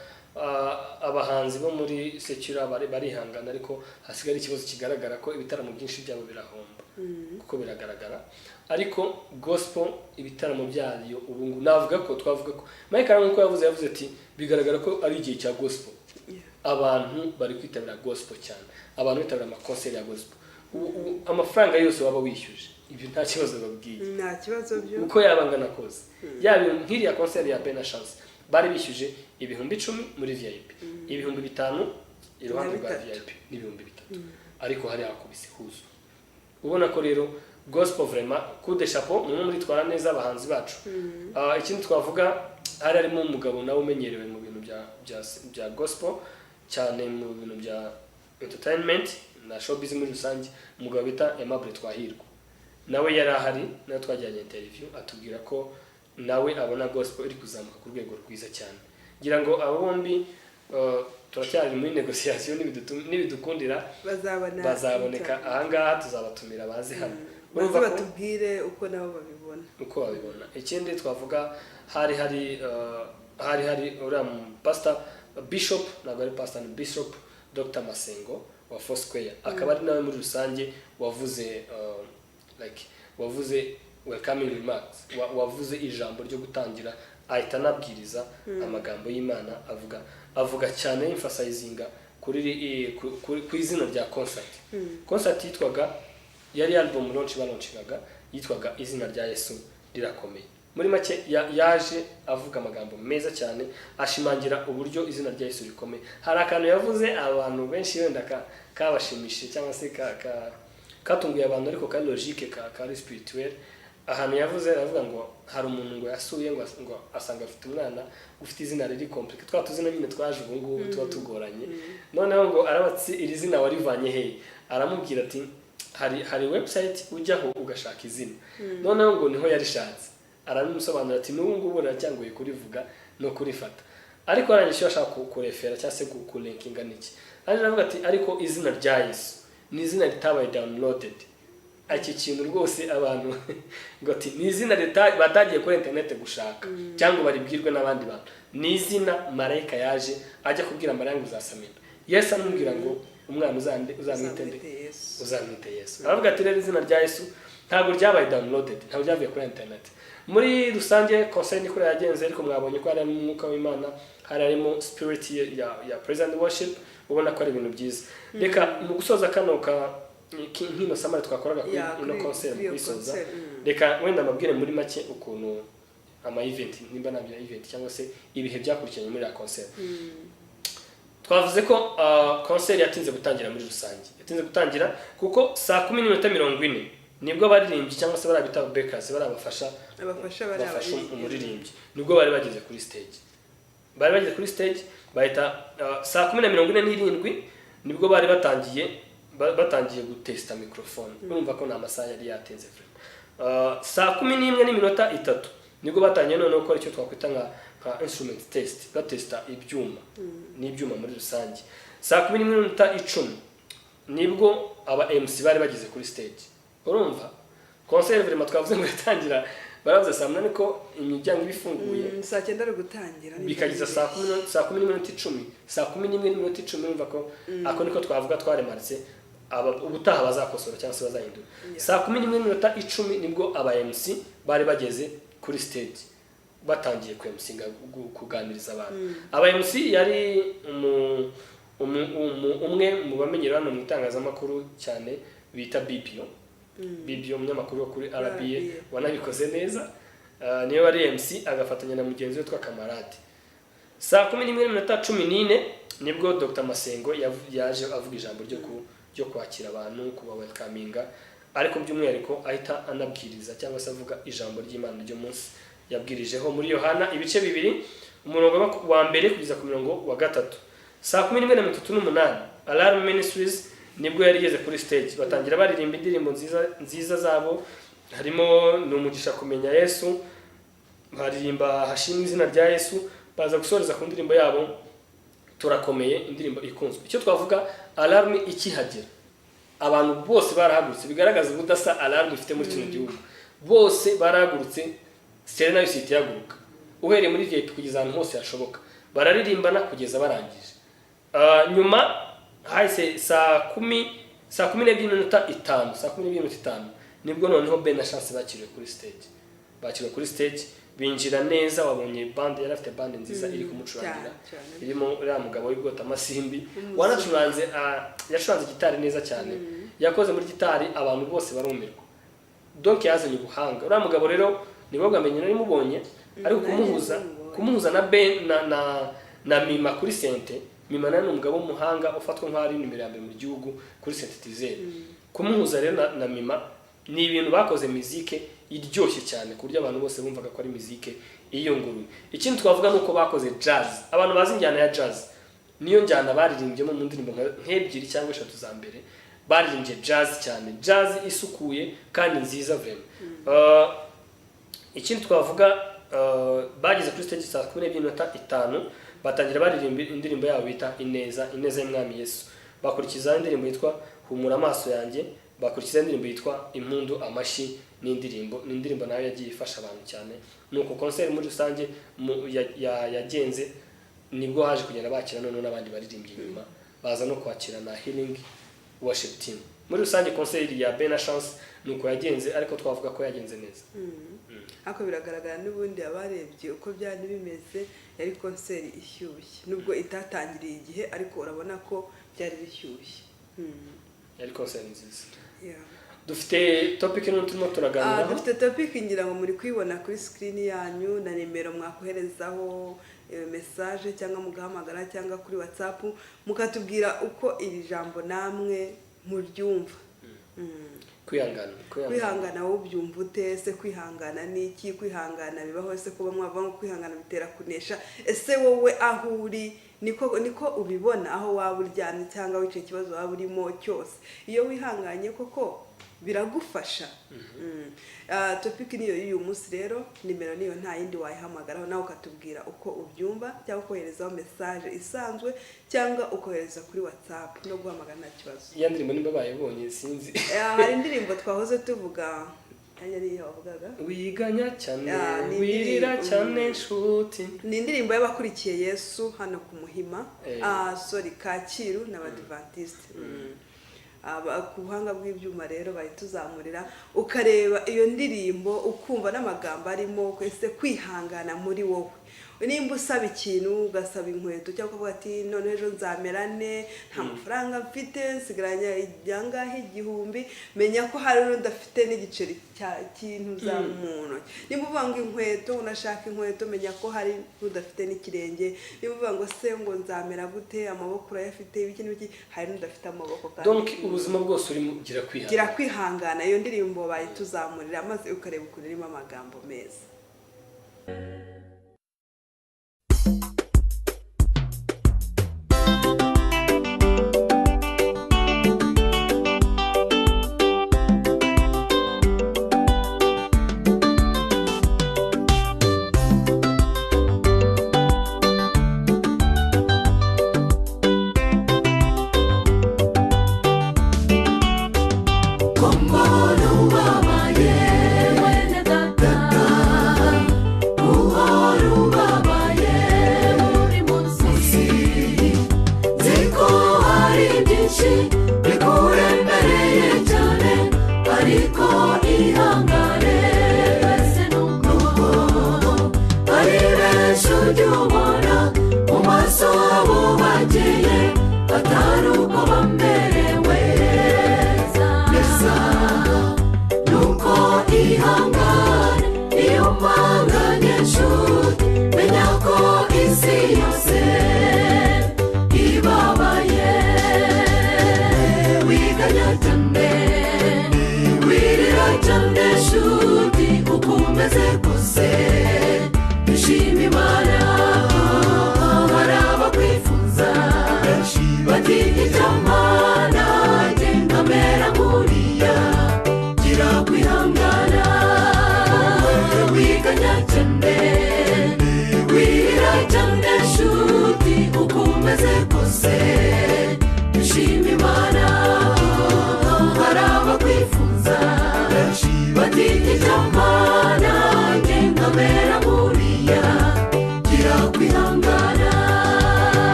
abahanzi bo muri secular barihangana, ariko hasigara ikibazo kigaragara ko ibitaramo byinshi byabo birahomba kuko biragaragara. Ariko gospel ibitaramo byayo ubu navuga ko twavuga ko Mike Karangwa yavuze ati bigaragara ko ari igihe cya gospel. Abantu bari kwitabira gospel cyane, abantu bitabira amakonseri ya gospel. Amafaranga yose waba wishyuje, ibyo nta kibazo babwiye, nta kibazo byo uko yabangana kose. Yaba nk'iriya konseri ya Bena Chance bari bishyuje 10,000 muri VIP, 5,000 iruhande rwa VIP n'ibihumbi 3, ariko hari hakubise huzo. Ubona ko rero gospel vraiment coup de chapeau, muri twara neza abahanzi bacu. Ikindi twavuga, hari arimo umugabo nawe umenyerewe mu bintu bya gospel cyane, mu bintu bya entertainment na showbiz muri rusange, umugabo bita Aimable Twahirwa. Nawe yari ahari, nawe twajyanye interview, atubwira ko nawe abona gospel iri kuzamuka ku rwego rwiza cyane. Ngira ngo abo bombi turacyari muri negotiation, n'ibidukundira bazaboneka ahangaha, tuzabatumira bazi hano batubwire uko nabo babibona. Ikindi twavuga, hari uriya pastor Bishop, ntabwo ari pastor, ni Bishop Dr. Masengo wa Foursquare, akaba ari nawe muri rusange wavuze welcoming remarks, wavuze ijambo ryo gutangira, ahita anabwiriza amagambo y'Imana, avuga cyane emphasizinga ku izina rya concert yitwaga, yari album launch balaunchinaga, yitwaga izina rya Yesu rirakomeye. Muri make yaje avuga amagambo meza cyane, ashimangira uburyo izina rya Yesu rikomeye. Hari akantu yavuze abantu benshi wenda kabashimishije cyangwa se katunguye abantu, ariko ka logique ka spirituel. Ahantu yavuze aravuga ngo hari umuntu ngo yasuye ngo asanga afite umwana ufite izina riri compliqué, twa tuzina nyine twaje ubu ngubu tuba tugoranye. Noneho ngo arabatsi iri zina warivanye he, aramubwira ati hari website ujyaho ugashaka izina. Noneho ngo niho yarishatse, aramusobanura ati n'ubu ngubu naracyangoye kurivuga no kurifata, ariko arangije ashaka kurefera cyangwa se kulinkinga n'iki. Aravuga ati ariko izina rya Yesu ni izina ritabaye downloaded. Iki kintu rwose abantu ngo ati ni izina batagiye kuri internet gushaka cyangwa baribwirwe n'abandi bantu, ni izina marayika yaje ajya kubwira Mariya ngo uzasamira. Yesu aramubwira ngo umwana uzamwite Yesu. Aravuga ati rero izina rya Yesu ntabwo ryabaye downloaded, ntabwo ryavuye kuri internet. Muri rusange concert niko yagenze, ariko mwabonye ko hari umwuka w'Imana, hari arimo spirit ya present worship, ubona ko ari ibintu byiza. Reka mu gusoza nk'ino samari twakoraga kuri Yeah, ino kuri- concert kuri iyo kuyisoza concert, reka wenda mbabwire muri make ukuntu ama event nimba nabyo event cyangwa se ibihe byakurikiranye muri la concert. Twavuze ko concert yatinze gutangira muri rusange. Yatinze gutangira kuko saa 10:40 nibwo abaririmbyi cyangwa se barabita backers barabafasha bafasha umuririmbyi nibwo bari bageze kuri stage. Bari bageze kuri stage bahita saa 10:47 nibwo bari batangiye gutesta microphone. Urumva ko n'amasaha yari yatinze vraiment. Saa 11:03 nibwo batangiye none gukora icyo twakwita nka instrument test, batesta ibyuma n'ibyuma muri rusange. Saa 11:10 nibwo aba MC bari bageze kuri stage. Urumva concert vraiment twavuze ngo yatangira baravuze saa 8 ko imiryango ibifunguye saa 9 ari gutangira bikageza saa 10:10 saa 11:10 urumva ko ako niko twavuga twaremarse ubutaha bazakosora cyangwa se bazahindura. Saa 11:10 nibwo aba MC bari bageze kuri stage batangiye kwemsinga kuganiriza abantu. Aba MC yari umwe mu bamenyera hano mu itangazamakuru cyane bita BPO. BPO umunyamakuru wo kuri RBA wanabikoze neza. Niyo wari MC agafatanya na mugenzi we twa Kamarade. Saa 11:14 nibwo Dr Masengo yaje avuga ijambo ryo kwakira abantu kuba welcominga, ariko by'umwihariko ahita anabwiriza cyangwa se avuga ijambo ry'Imana ryo munsi yabwirijeho muri Yohana ibice 2 umurongo wa mbere kugeza ku murongo wa 3. Saa 11:38 Alarm Ministries nibwo yari yeze kuri stage batangira baririmba indirimbo nziza zabo, harimo n'umugisha kumenya Yesu, baririmba hashimwe izina rya Yesu, baza gusoreza ku ndirimbo yabo turakomeye, indirimbo ikunzwe. Icyo twavuga alarm ikihagera abantu bose barahagurutse, bigaragaza ubudasa alarm ifite muri kino gihugu. Bose barahagurutse, Serena Yusiti yaguruka uhereye muri VIP kugeza ahantu hose yashoboka, bararirimbana kugeza barangije. Nyuma hahise saa 12:05 nibwo noneho Ben na Chance bakiriwe kuri stage binjira neza. Wabonye band yari afite band nziza iri kumucurangira, irimo uriya mugabo w'Igota Masimbi wanacuranze yacuranze gitari neza cyane, yakoze muri gitari abantu bose barumirwa. Donc yazanye ubuhanga uriya mugabo rero nibo bwamenye nari mubonye, ariko kumuhuza na Ben na Mima kuri Sente. Mima nani umugabo w'umuhanga ufatwa nk'ari nimero ya mbere mu gihugu kuri Synthetizer. Kumuhuza rero na Mima ni ibintu bakoze muzike iryoshye cyane ku buryo abantu bose bumvaga ko ari muzike iyonguruye. Ikindi twavuga nuko bakoze jazz. Abantu bazi injyana ya jazz niyo njyana baririmbyemo mu ndirimbo nk'ebyiri cyangwa 3 za mbere, baririmbye jazz cyane, jazz isukuye kandi nziza vraiment. Ikindi twavuga bageze kuri stage saa 12:05 batangira baririmba indirimbo yabo bita Ineza y'Umwami Yesu, bakurikiza indirimbo yitwa Humura amaso yanjye, bakurikiza indirimbo yitwa Impundu Amashi n'indirimbo nayo yagiye ifasha abantu cyane. Nuko concert muri rusange yagenze, nibwo haje kugenda bakira none n'abandi baririmbye inyuma, baza no kwakira na Healing Worship Team. Muri rusange concert ya Ben na Chance nuko yagenze, ariko twavuga ko yagenze neza. Ako biragaragara n'ubundi abarebye uko byari bimeze, yari concert ishyushye nubwo itatangiriye igihe, ariko urabona ko byari bishyushye. Yari concert nziza. Yeah. Dufite topic n'uturimo turaganira. Dufite topic ngira ngo muri kwibona kuri screen yanyu na nimero mwakoherezaho message cyangwa mugahamagara cyangwa kuri WhatsApp mukatubwira uko iri jambo namwe muryumva. Kwihangana wowe ubyumva ute? Se kwihangana ni iki? Kwihangana bibaho se kuba mwava ngo kwihangana bitera kunesha? Ese wowe aho uri niko ubibona aho waba uryamye cyangwa wice ikibazo waba urimo cyose, iyo wihanganye koko biragufasha? Topic niyo y'uyu munsi rero, nimero niyo nta yindi wayihamagaraho nawe ukatubwira uko ubyumva, cyangwa koherezaho message isanzwe cyangwa ukohereza kuri WhatsApp no guhamagara nta kibazo. Ya ndirimbo nimba bayibonye sinzi. Hari indirimbo twahoze tuvuga yari yavugaga wiganya cyane wirira cyane nshuti, ni indirimbo y'abakurikiye Yesu hano ku Muhima Kacyiru n'Abadventiste. Ku buhanga bw'ibyuma rero bahituzamurira ukareba iyo ndirimbo ukumva n'amagambo arimo, kwese kwihangana muri wowe nimba usaba ikintu ugasaba inkweto cyangwa ukavuga ati none ejo nzamera ne nta mafaranga mfite nsigaranye ibyangahe igihumbi menya ko hari n'undi afite n'igiceri cy'ikintu za muntu nimba uvuga ngo inkweto unashaka inkweto menya ko hari n'udafite n'ikirenge nimba uvuga ngo se ngo nzamera gute amaboko urayafite ibiki n'ibiki hari n'udafite amaboko kandi donc ubuzima bwose urimo gira kwihangana iyo ndirimbo bayituzamurira maze ukareba ukuntu irimo amagambo meza.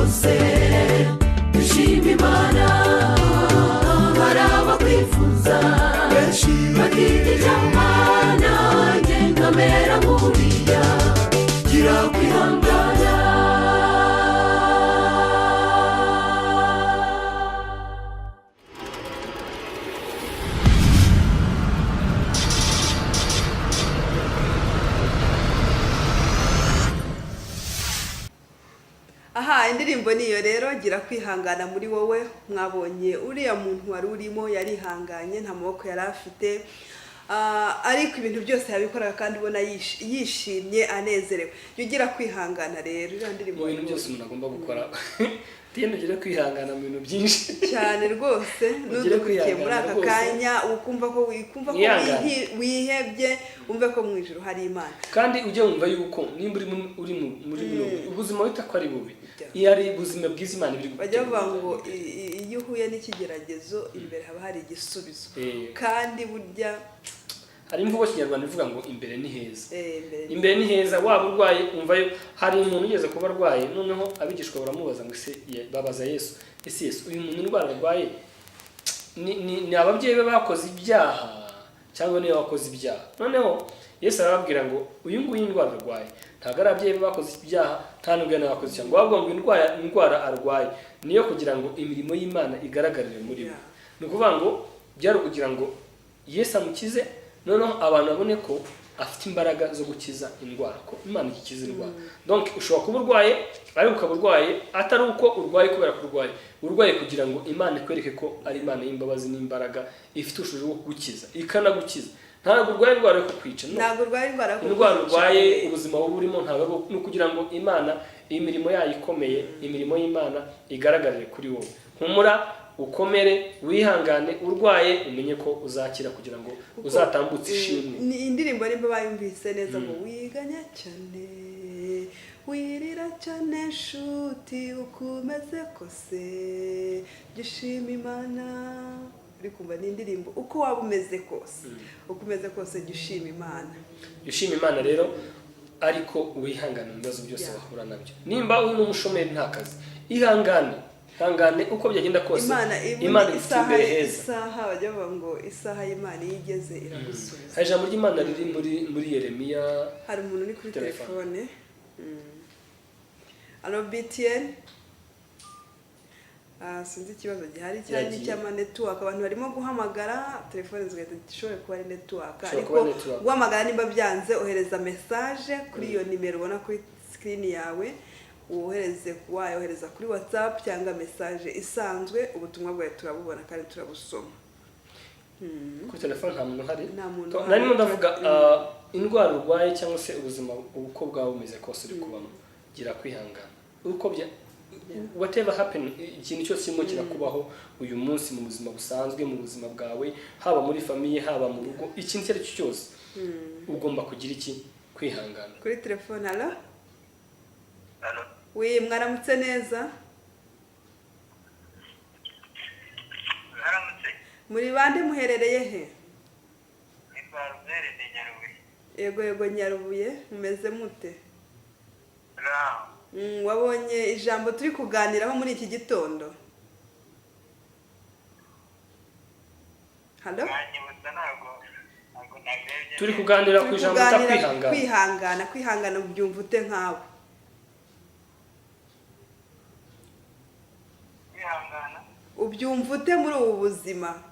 kose dushima imana hari abakwifuza batita icyamana njye nkamera nk'uriya gira kwihangana. aha indirimbo niyo rero gira kwihangana muri wowe. Mwabonye uriya muntu wari urimo yarihanganye nta maboko yari afite, ariko ibintu byose yabikoraga kandi ubona yishimye anezerewe. Ugira kwihangana rero iriya ndirimbo mu bintu byose umuntu agomba gukora ugire kwihangana mu bintu byinshi cyane rwose. N'udukurikiye muri aka kanya ukumva ko wihebye wumve ko mu ijuru hari Imana, kandi ujye wumva yuko nimba uri muri ubuzima wita ko ari bubi, iyo ari ubuzima bwiza Imana iri bajya bavuga ngo iyo uhuye n'ikigeragezo imbere haba hari igisubizo. Kandi burya hari imvugo kinyarwanda ivuga ngo imbere ni heza. Imbere ni heza. Waba urwaye umvayo. Hari umuntu ugeze kuba arwaye noneho abigishwa baramubaza ngo ese babaza Yesu, ese Yesu uyu muntu indwara arwaye ni ababyeyi be bakoze ibyaha cyangwa niyo bakoze ibyaha? Noneho Yesu arababwira ngo uyu nguyu indwara arwaye ntabwo ari ababyeyi be bakoze ibyaha nta nubwo yana bakoze icyaha, ngo ahubwo ngo indwara arwaye niyo kugira ngo imirimo y'Imana igaragarire muri we. Ni ukuvuga ngo byari kugira ngo Yesu amukize, noneho abantu babone ko afite imbaraga zo gukiza indwara, ko Imana ikiza indwara. Donc ushobora kuba urwaye ariko ukaba urwaye atari uko urwaye kubera ko urwaye kugira ngo Imana ikwereke ko ari Imana y'imbabazi n'imbaraga ifite ubushobozi bwo kugukiza ikanagukiza. Ntabwo urwaye indwara yo kukwica, ntabwo urwaye indwara urwaye ubuzima burimo ntabwo ni ukugira ngo Imana imirimo yayo ikomeye, imirimo y'Imana igaragarire kuri wowe. Humura, ukomere, wihangane, urwaye umenye ko uzakira kugira ngo uzatambutse ishimwe. Ni indirimbo nimba bayumvise neza ngo wiganya cyane wirira cyane nshuti ukomeze kose gishima Imana. Uri kumva ni indirimbo uko waba umeze kose ukomeze kose gishima Imana. Gishima Imana rero, ariko wihangane mu bibazo byose wahura nabyo. Nimba uri n'umushomeri nta kazi, ihangane uko byagenda kose Imana ifite imbere heza. Isaha bajya bavuga ngo isaha y'Imana iyo igeze iragusubiza. Hari ijambo ry'Imana riri muri Yeremiya. Hari umuntu uri kuri telefone. Alo BTN. Sinzi ikibazo gihari cyane cy'ama network, abantu barimo guhamagara telefone zigahita zishobora kuba ari network, ariko guhamagara nimba byanze ohereza message kuri iyo nimero ubona kuri screen yawe, wayohereza kuri WhatsApp cyangwa message isanzwe. Ubutumwa bwawe turabubona kandi turabusoma. Kuri telefone nta muntu hari. Nta Narimo ndavuga indwara urwaye cyangwa se ubuzima uko bwawe bumeze kose uri kubamo, gira kwihangana. Uko whatever happen, ikintu cyose kirimo kirakubaho uyu munsi mu buzima busanzwe, mu buzima bwawe, haba muri famille, haba mu rugo, ikintu cyari cyo cyose ugomba kugira kwihangana. Kuri telefone. Halo. Oui, mwaramutse neza. Mwaramutse. Muri bande muherereye he? Ni Barubere de Nyarubuye. Yego Nyarubuye, mumeze mute? Bravo. Wabonye ijambo turi kuganiraho muri iki gitondo? Halo? Turi kuganira ku ijambo kwihangana. Kwihangana ubyumva ute nkawe? Kwihangana. Ubyumva ute muri ubu buzima?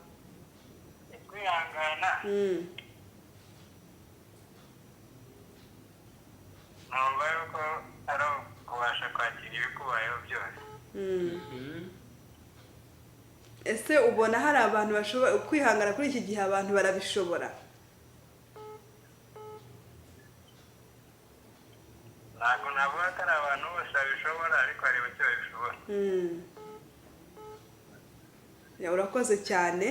Kwihangana. Ntabwo yuko ari kubasha kwakira ibikubayeho byose. Ese ubona hari abantu bashobora kwihangana kuri iki gihe? Abantu barabishobora? Ntabwo navuga ko ari abantu bose babishobora, ariko hari bake babishobora. Urakoze cyane.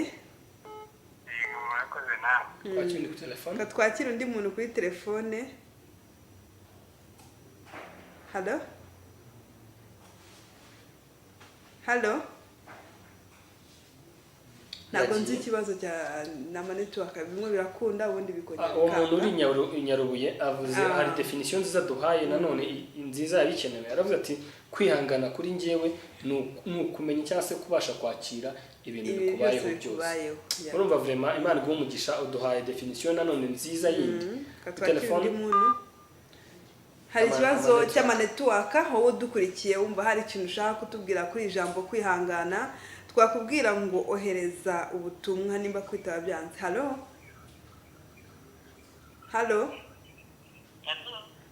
Yego, murakoze nawe. Twakira undi muntu kuri telefone. Halo? ntabwo nzi ikibazo cya nama network bimwe birakunda ubundi bikongera uwo muntu uri Nyarubuye avuze hari definition nziza duhaye nanone nziza yabikenewe aravuze ati kwihangana kuri njyewe ni ukumenya cyangwa se kubasha kwakira ibintu bikubayeho byose urumva vraiment Imana iguha umugisha uduhaye definition nanone nziza yindi telefone hari ikibazo cy'amanetwork wowe dukurikiye wumva hari ikintu ushaka kutubwira kuri ijambo kwihangana twakubwira ngo ohereza ubutumwa nimba kwitaba byanze. Halo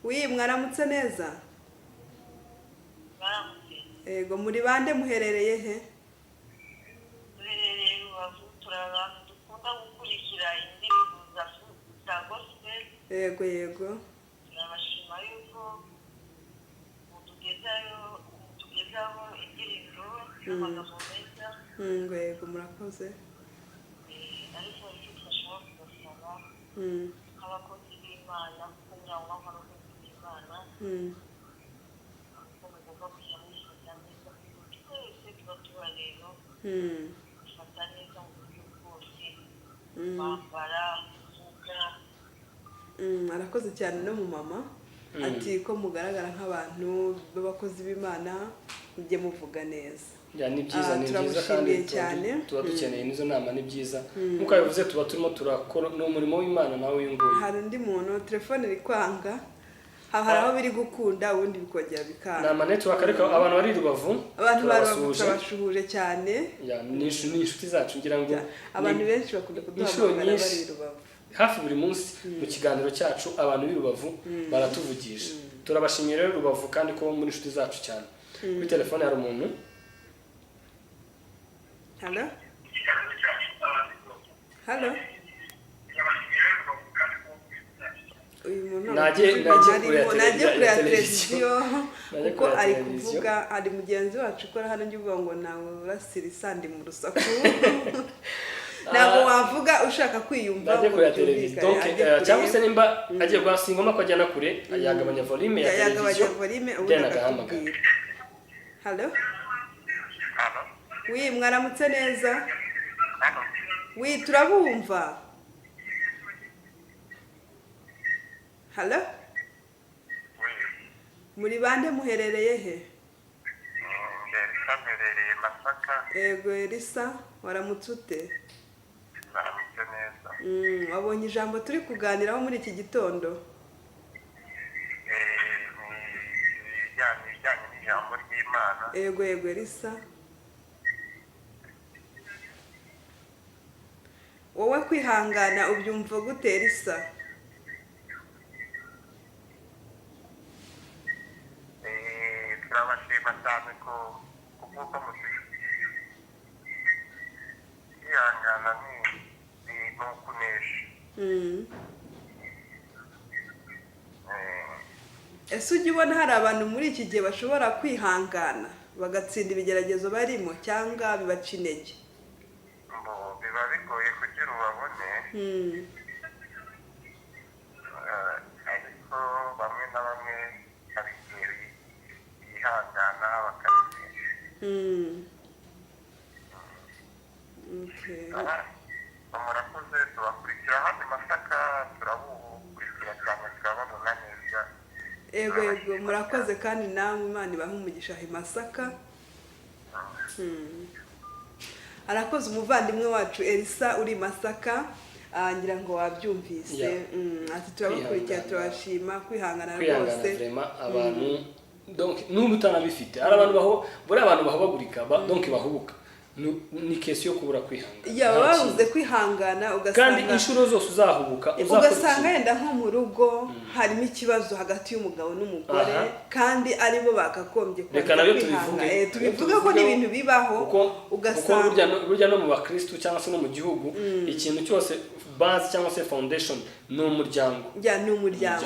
oui mwaramutse neza ego muri bande muherereye he dukunda gukurikira indirimbo za gospel yego turabashima yuko mutugezaho indirimbo n'amagambo meza yego murakoze ariko icyo twashaka kubasaba nk'abakozi b'Imana kugira ngo nk'abakozi b'Imana ko mugomba kujya mwifata neza kuko twese tuba tubareba gufata neza mu buryo bwose kwambara kuvuga arakoze cyane no mu mama ati ko mugaragara nk'abantu b'abakozi b'Imana mujye muvuga neza ni byiza kandi tuba dukeneye nizo nama ni byiza nkuko yavuze tuba turimo turakora n'umurimo w'Imana nawe uyunguye hari undi muntu telefone iri kwanga hari aho biri gukunda ubundi bikongera bikanga nama network ariko abantu bari Rubavu abantu barabashuhuje cyane ni inshuti zacu ngira ngo abantu benshi bakunda kuduhamagara bari Rubavu hafi buri munsi mu kiganiro cyacu abantu b'i Rubavu baratuvugisha turabashimira rero Rubavu kandi ko muri inshuti zacu cyane kuri telefone hari umuntu Halo uyu muntu najye kuri televiziyo kuko ari kuvuga ari mugenzi wacu ukora hano ngivuga ngo nawe urasira isandi mu rusaku ntabwo wavuga ushaka kwiyumva ngo kuri televiziyo donc cyangwa se nimba agiye gwasingoma ko ajyana kure yagabanya volume ya televiziyo ubona agahamagara. Halo oui mwaramutse neza oui turabumva. Halo muri bande muherereye he? Mherereye Masaka. Ego Elisa waramutse ute? Naramutse neza. Wabonye ijambo turi kuganiraho muri iki gitondo? Bijyanye n'ijambo ry'Imana. Ego Elisa wowe kwihangana ubyumva gute Elisa? Turabashima cyane ko kuko kwihangana ni ukunesha. Ese ujya ubona hari abantu muri iki gihe bashobora kwihangana bagatsinda ibigeragezo barimo cyangwa bibaca intege? Biba bigoye kugira ubabone ariko bamwe na bamwe hari igihe bihangana bakabisha. Murakoze tubakurikira hano Masaka turabukurikira cyane turababona neza. Ego murakoze kandi namwe Imana ibahe umugisha i Masaka. Arakoze umuvandimwe wacu Elisa uri Masaka ngira ngo wabyumvise ati turabukurikira turashima kwihangana rwose vraiment abantu donc n'ubutana bifite ari abantu buri abantu bahobagurika donc bahubuka ni kesi yo kubura kwihangana babuze kwihangana kandi inshuro zose uzahubuka ugasanga yenda nko mu rugo harimo ikibazo hagati y'umugabo n'umugore kandi aribo bakakombye kwihangana tubivuga ko n'ibintu bibaho ugasanga burya no mu bakristo cyangwa se no mu gihugu ikintu cyose base cyangwa se foundation ni umuryango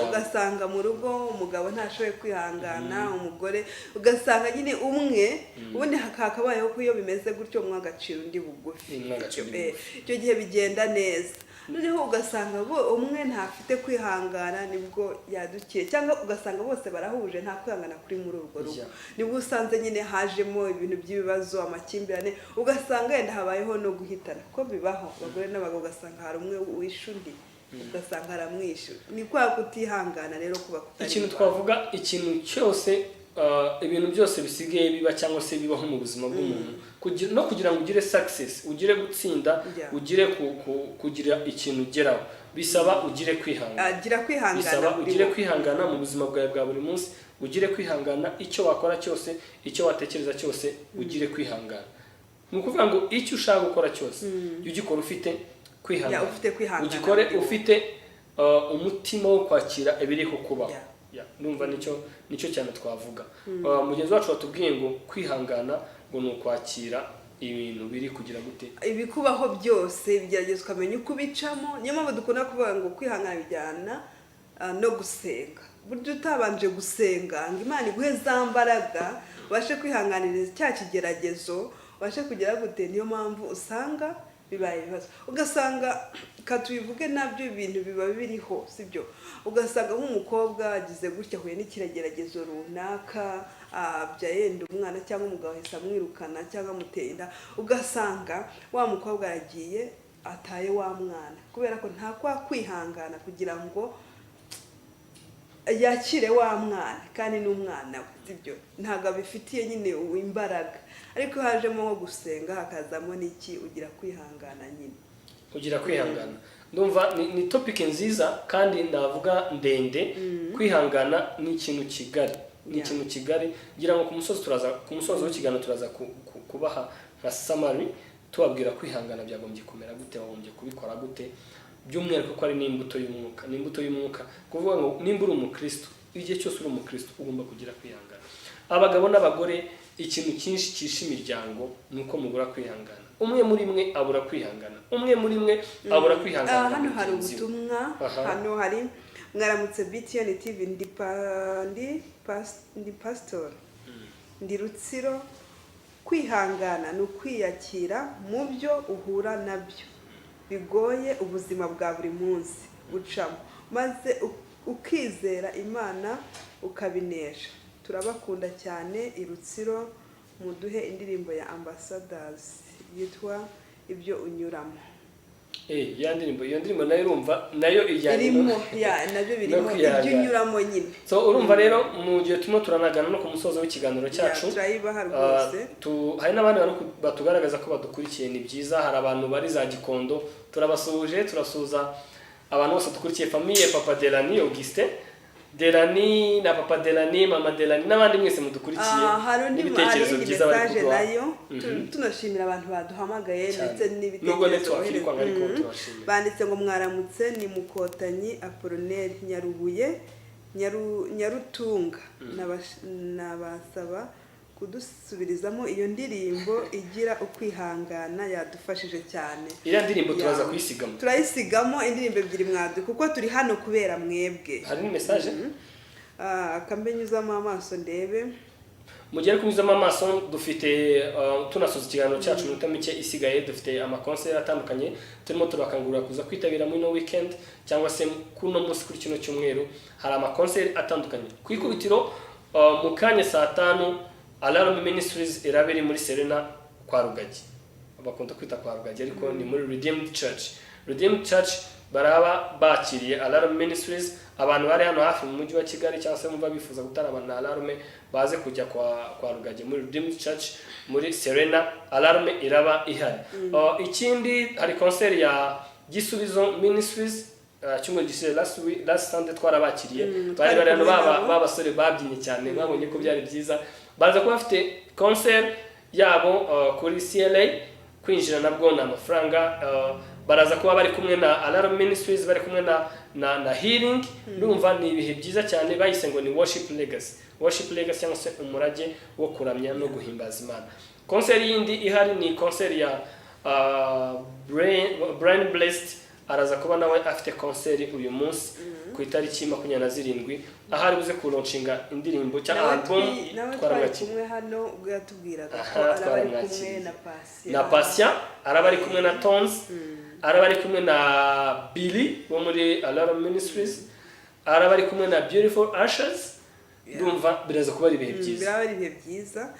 ugasanga mu rugo umugabo ntashoboye kwihangana umugore ugasanga nyine umwe ubundi hakabayeho ko iyo bimeze gutyo mwagaciro undi bugufi icyo gihe bigenda neza noneho ugasanga umwe ntafite kwihangana nibwo yadukiye, cyangwa ugasanga bose barahuje nta kwihangana kuri muri urwo rugo, nibwo usanze nyine hajemo ibintu by'ibibazo, amakimbirane, ugasanga yenda habayeho no guhitana, ko bibaho abagore n'abagabo, ugasanga hari umwe wishe undi, ugasanga aramwishe. Ni kwa kutihangana rero kuba kutari ikintu twavuga, ikintu cyose ibintu byose bisigaye biba cyangwa se bibaho mu buzima bw'umuntu, kugira ngo ugire success, ugire gutsinda, ugire kugira ikintu ugeraho, bisaba ugire kwihangana, bisaba ugire kwihangana mu buzima bwawe bwa buri munsi, ugire kwihangana icyo wakora cyose, icyo watekereza cyose, ugire kwihangana. Ni ukuvuga ngo icyo ushaka gukora cyose ugikora ufite kwihangana, ugikore ufite umutima wo kwakira ibiri kukubaho. Numva nicyo cyane twavuga. Mugenzi wacu watubwiye ngo kwihangana ngo ni ukwakira ibintu biri kugira gute, ibikubaho byose bigerageza ukamenya uko ubicamo. Niyo mpamvu dukunda kuvuga ngo kwihangana bijyana no gusenga. Buryo utabanje gusenga ngo Imana iguhe za mbaraga ubashe kwihanganiriza cya kigeragezo, ubashe kugera gute, niyo mpamvu usanga bibaye ibibazo. Ugasanga katubivuge nabyo ibintu biba biriho, sibyo? Ugasanga nk'umukobwa agize gutya ahuye n'ikirageragezo runaka, byayenda umwana cyangwa umugabo ahise amwirukana cyangwa amuteye inda, ugasanga wa mukobwa aragiye ataye wa mwana kubera ko nta kwihangana kugira ngo yakire wa mwana, kandi n'umwana we, sibyo? Ntabwo abifitiye nyine imbaraga. Ariko hajemo nko gusenga, hakazamo n'iki, ugira kwihangana nyine, ugira kwihangana. Ndumva ni topic nziza kandi navuga ndende. Kwihangana ni ikintu kigari, ni ikintu kigari. Ngira ngo ku musozo w'ikiganiro turaza kubaha nka summary, tubabwira kwihangana byagombye kumera gute, wagombye kubikora gute, by'umwihariko ko ari n'imbuto y'umwuka. Ni imbuto y'umwuka, kuvuga ngo nimba uri umukristo, igihe cyose uri umukristo ugomba kugira kwihangana. Abagabo n'abagore, ikintu cyinshi cyishe imiryango ni uko mubura kwihangana. Umwe muri mwe abura kwihangana, umwe muri mwe abura kwihangana. Hano hari ubutumwa, hano hari mwaramutse BTN TV, ndi pastor, ndi Rutsiro. Kwihangana ni ukwiyakira mu byo uhura nabyo bigoye ubuzima bwa buri munsi ucamo, maze ukizera Imana ukabinesha. Turabakunda cyane i Rutsiro, muduhe indirimbo ya Ambassadors yitwa Ibyo Unyuramo. Iyo ndirimbo nayo urumva nayo ijyanye nabyo birimo ibyo unyuramo nyine. So urumva rero mu gihe turimo turanagana no ku musozo w'ikiganiro cyacu, hari n'abandi batugaragaza ko badukurikiye, ni byiza. Hari abantu bari za Gikondo, turabasuhuje, turasuza abantu bose dukurikiye, famille Papa Delani Auguste Delani na Papa Delani, Mama Delani n'abandi mwese mudukurikiye. N'ibitekerezo byiza bari kuduha nayo. Tunashimira abantu baduhamagaye ndetse n'ibitekerezo banditse ngo mwaramutse, ni Mukotanyi Apollinaire Nyarubuye Nyarutunga, nabasaba kudusubirizamo iyo ndirimbo igira ukwihangana, yadufashije cyane. Iriya ndirimbo turayisigamo indirimbo ebyiri mwadu, kuko turi hano kubera mwebwe. Hari ni message akambenyuzamo amaso ndebe, mugere kunyuzamo amaso. Dufite tunasoza ikiganiro cyacu minota mike isigaye, dufite amakonseri atandukanye turimo turakangurira kuza kwitabira muri no weekend cyangwa se kuno munsi kuri kino cyumweru. Hari amakonseri atandukanye ku ikubitiro. Mu kanya saa 5 Alarm Ministries irabiri muri Serena kwa Rugagi, bakunda kwita kwa Rugagi ariko ni muri Redeemed Church. Baraba bakiriye Alarm Ministries. Abantu bari hano hafi mu mujyi wa Kigali cyangwa se mumva bifuza gutarama na Alarm, baze kujya kwa Rugagi muri Redeemed Church muri Serena. Alarm iraba ihari. Ikindi hari concert ya Gisubizo Ministries cyumweru gishize last Sunday twarabakiriye. Bari hano babasore babyinye cyane, babonye ko byari byiza. Baza kuba bafite concert yabo kuri CLA, kwinjira nabwo na amafaranga. Baraza kuba bari kumwe na Alarm Ministries, bari kumwe na Healing. Ndumva ni ibihe byiza cyane. Bayise ngo ni Worship Legacy cyangwa se umurage wo kuramya no guhimbaza Imana. Concert yindi ihari ni concert ya Brian Blessed araza kuba nawe afite konseri uyu munsi ku itariki 27 aho ari buze kuronshinga indirimbo cyangwa album twarabaki kumwe hano ubwo yatubwiraga ko arabari kumwe na Patient araba ari kumwe na Tons araba ari kumwe na Billy wo muri Alarm Ministries araba ari kumwe na Beautiful Ashes ndumva biraza kuba ari ibihe byiza biraba ari ibihe byiza.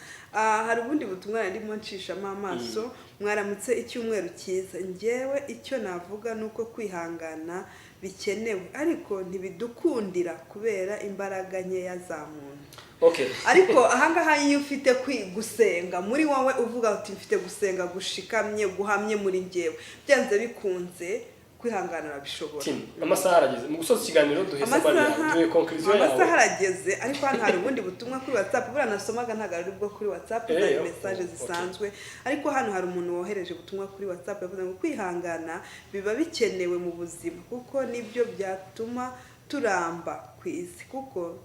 Hari ubundi butumwa ndimo nshishamo amaso mwaramutse icyumweru cyiza. Ngewe icyo navuga nuko kwihangana bikenewe ariko ntibidukundira kubera imbaraga nkeya za muntu. Okay. Ariko ahangaha iyo ufite gusenga muri wowe uvuga uti mfite gusenga gushikamye guhamye muri ngewe byanze bikunze kwihangana bishobora. Amasaha arageze mu gusoza ikiganiro duheza bari conclusion yawe. Amasaha arageze ariko hano hari ubundi butumwa kuri WhatsApp bura nasomaga ntagaruri bwo kuri WhatsApp na message zisanzwe ariko hano hari umuntu wohereje ubutumwa kuri WhatsApp yavuze ngo kwihangana biba bikenewe mu buzima kuko nibyo byatuma turamba ku isi kuko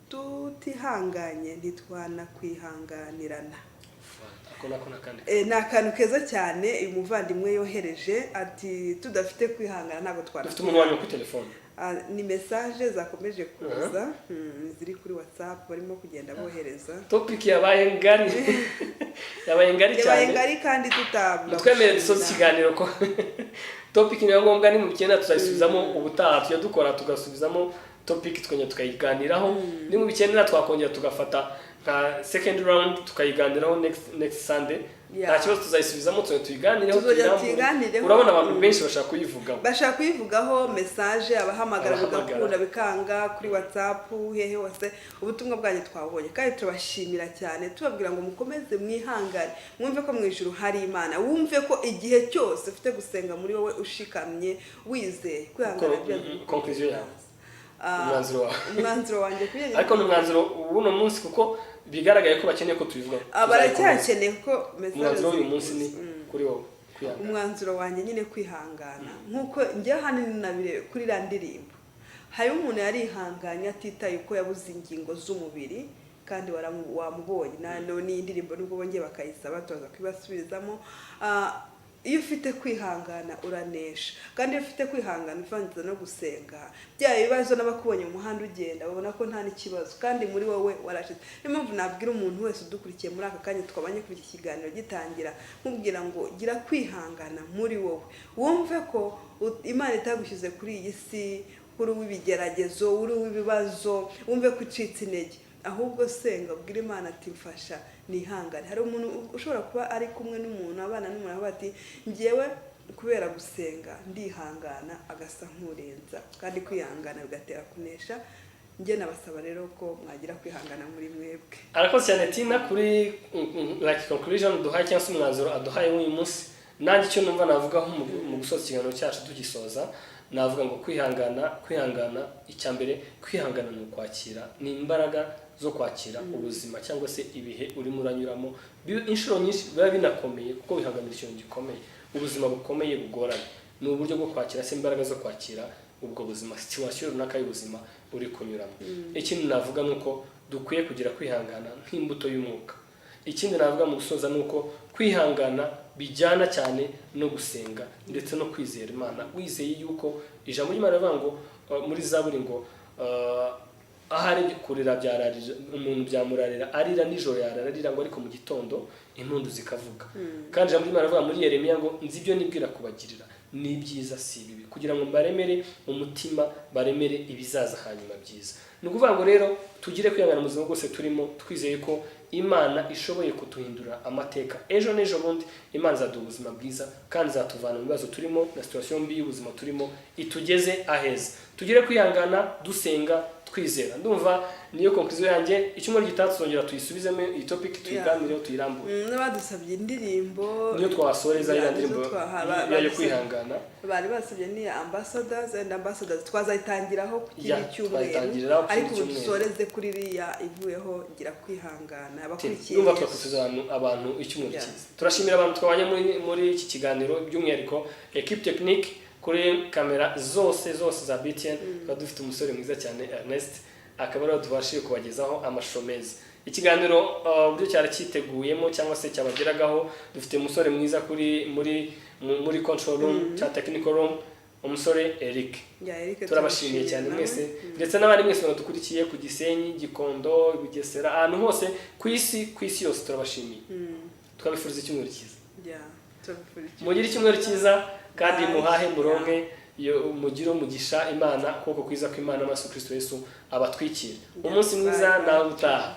tutihanganye ntitwana kwihanganirana. Ni akantu keza cyane uyu muvandimwe yohereje ati tudafite kwihangana ntabwo twara. Dufite umuntu wanyu kuri telefone. Ni message zakomeje kuza ziri kuri WhatsApp barimo kugenda bohereza. Topic yabaye ngari. Yabaye ngari cyane. Yabaye ngari kandi tutabla. Twemere dusoza ikiganiro ko topic ni ngombwa ni mu bikenda tuzayisubizamo ubutaha tujya dukora tugasubizamo topic twenya tukayiganiraho ni mu bikenera twakongera tugafata nka second round tukayiganiraho next Sunday nta kibazo tuzayisubizamo tuyiganireho urabona abantu benshi bashaka kuyivugaho message abahamagara bigakunda bikanga kuri WhatsApp hehe hose ubutumwa bwanyu twabonye kandi turabashimira cyane tubabwira ngo mukomeze mwihangane mwumve ko mu ijuru hari Imana wumve ko igihe cyose ufite gusenga muri wowe ushikamye wizeye kwihangana conclusion yawe umwanzuro wanjye kuyenya ariko n'umwanzuro ubuno munsi kuko bigaragaye ko bakeneye ko tubivuga baracyakeneye ko umwanzuro uyu munsi ni kuri wowe umwanzuro wanjye nyine kwihangana nkuko njye hano nabire kuri randirimbo hari umuntu yari ihanganye atitaye uko yabuze ingingo z'umubiri kandi wamubonye none indirimbo nubwo bongeye bakayisaba tuza kwibasubizamo iyo ufite kwihangana uranesha kandi iyo ufite kwihangana uvanze no gusenga bya bibazo n'abakubonye mu muhanda ugenda babona ko nta n'ikibazo kandi muri wowe warashize. Niyo mpamvu nabwira umuntu wese udukurikiye muri aka kanya twabanye kuri iki kiganiro gitangira nkubwira ngo gira kwihangana muri wowe wumve ko Imana itagushyize kuri iyi si kuri w'ibigeragezo uri w'ibibazo wumve ko ucitse intege ahubwo senga ubwira Imana ati mfasha nihangane. Hari umuntu ushobora kuba ari kumwe n'umuntu abana n'umuntu bati ngiyewe kubera gusenga ndihangana agasa nk'urenza kandi kwihangana bigatera kunesha. Nge nabasaba rero ko mwagira kwihangana muri mwebwe. Ariko cyane Tina kuri like conclusion duhaye cyangwa umwanzuro aduhaye uyu munsi nanjye cyo numva navuga mu gusoza ikiganiro cyacu tugisoza navuga ngo kwihangana icyambere kwihangana no kwakira ni imbaraga zo kwakira ubuzima cyangwa se ibihe uri muranyuramo inshuro nyinshi biba binakomeye kuko wihanganira ikintu gikomeye ubuzima bukomeye bugoranye ni uburyo bwo kwakira se imbaraga zo kwakira ubwo buzima situation runaka y'ubuzima uri kunyuramo. Ikindi navuga nuko dukwiye kugira kwihangana nk'imbuto y'umwuka. Ikindi navuga mu gusoza nuko kwihangana bijyana cyane no gusenga ndetse no kwizera Imana wizeye yuko ijambo ry'Imana rivuga ngo muri Zaburi ngo ahari kurira byararira umuntu byamurarira arira nijoro yararira ngo ariko mu gitondo impundu zikavuga. Kandi ijambo ry'Imana rivuga muri Yeremiya ngo nzi ibyo nibwira kubagirira ni byiza si bibi kugira ngo baremere umutima baremere ibizaza hanyuma byiza. Ni ukuvuga ngo rero tugire kwihangana mu buzima bwose turimo twizeye ko Imana ishoboye kutuhindura amateka ejo n'ejo bundi Imana izaduha ubuzima bwiza kandi izatuvana mu bibazo turimo na situation mbi y'ubuzima turimo itugeze aheza. Tugire kwihangana dusenga twizera. Ndumva niyo conclusion yanjye icyumweru gitatuzongera tuyisubizemo iyi topic tuyiganireho tuyirambure. N'abadusabye indirimbo niyo twasoreza ira ndirimbo yo kwihangana bari basabye ni ambassadors twazayitangiraho kuri cyumweru ariko dusoreze kuri riya ivuyeho gira kwihangana abakurikiye. Ndumva twakutuza abantu icyumweru cyiza. Turashimira abantu twabanye muri iki kiganiro by'umwihariko equipe technique kuri kamera zose za BTN dufite umusore mwiza cyane Ernest akaba ari tubashije kubagezaho amashusho meza. ikiganiro uburyo cyari kiteguyemo cyangwa se cyabageragaho dufite umusore mwiza muri control room cya technical room umusore Eric turabashimiye cyane mwese ndetse n'abandi mwese badukurikiye ku Gisenyi Gikondo Bugesera ahantu hose ku isi yose turabashimiye twabifuriza icyumweru cyiza mugire icyumweru cyiza kandi muhahe muronke mugire umugisha Imana kuko kwiza kw'Imana Yesu Kristo Yesu abatwikira umunsi mwiza nawe utaha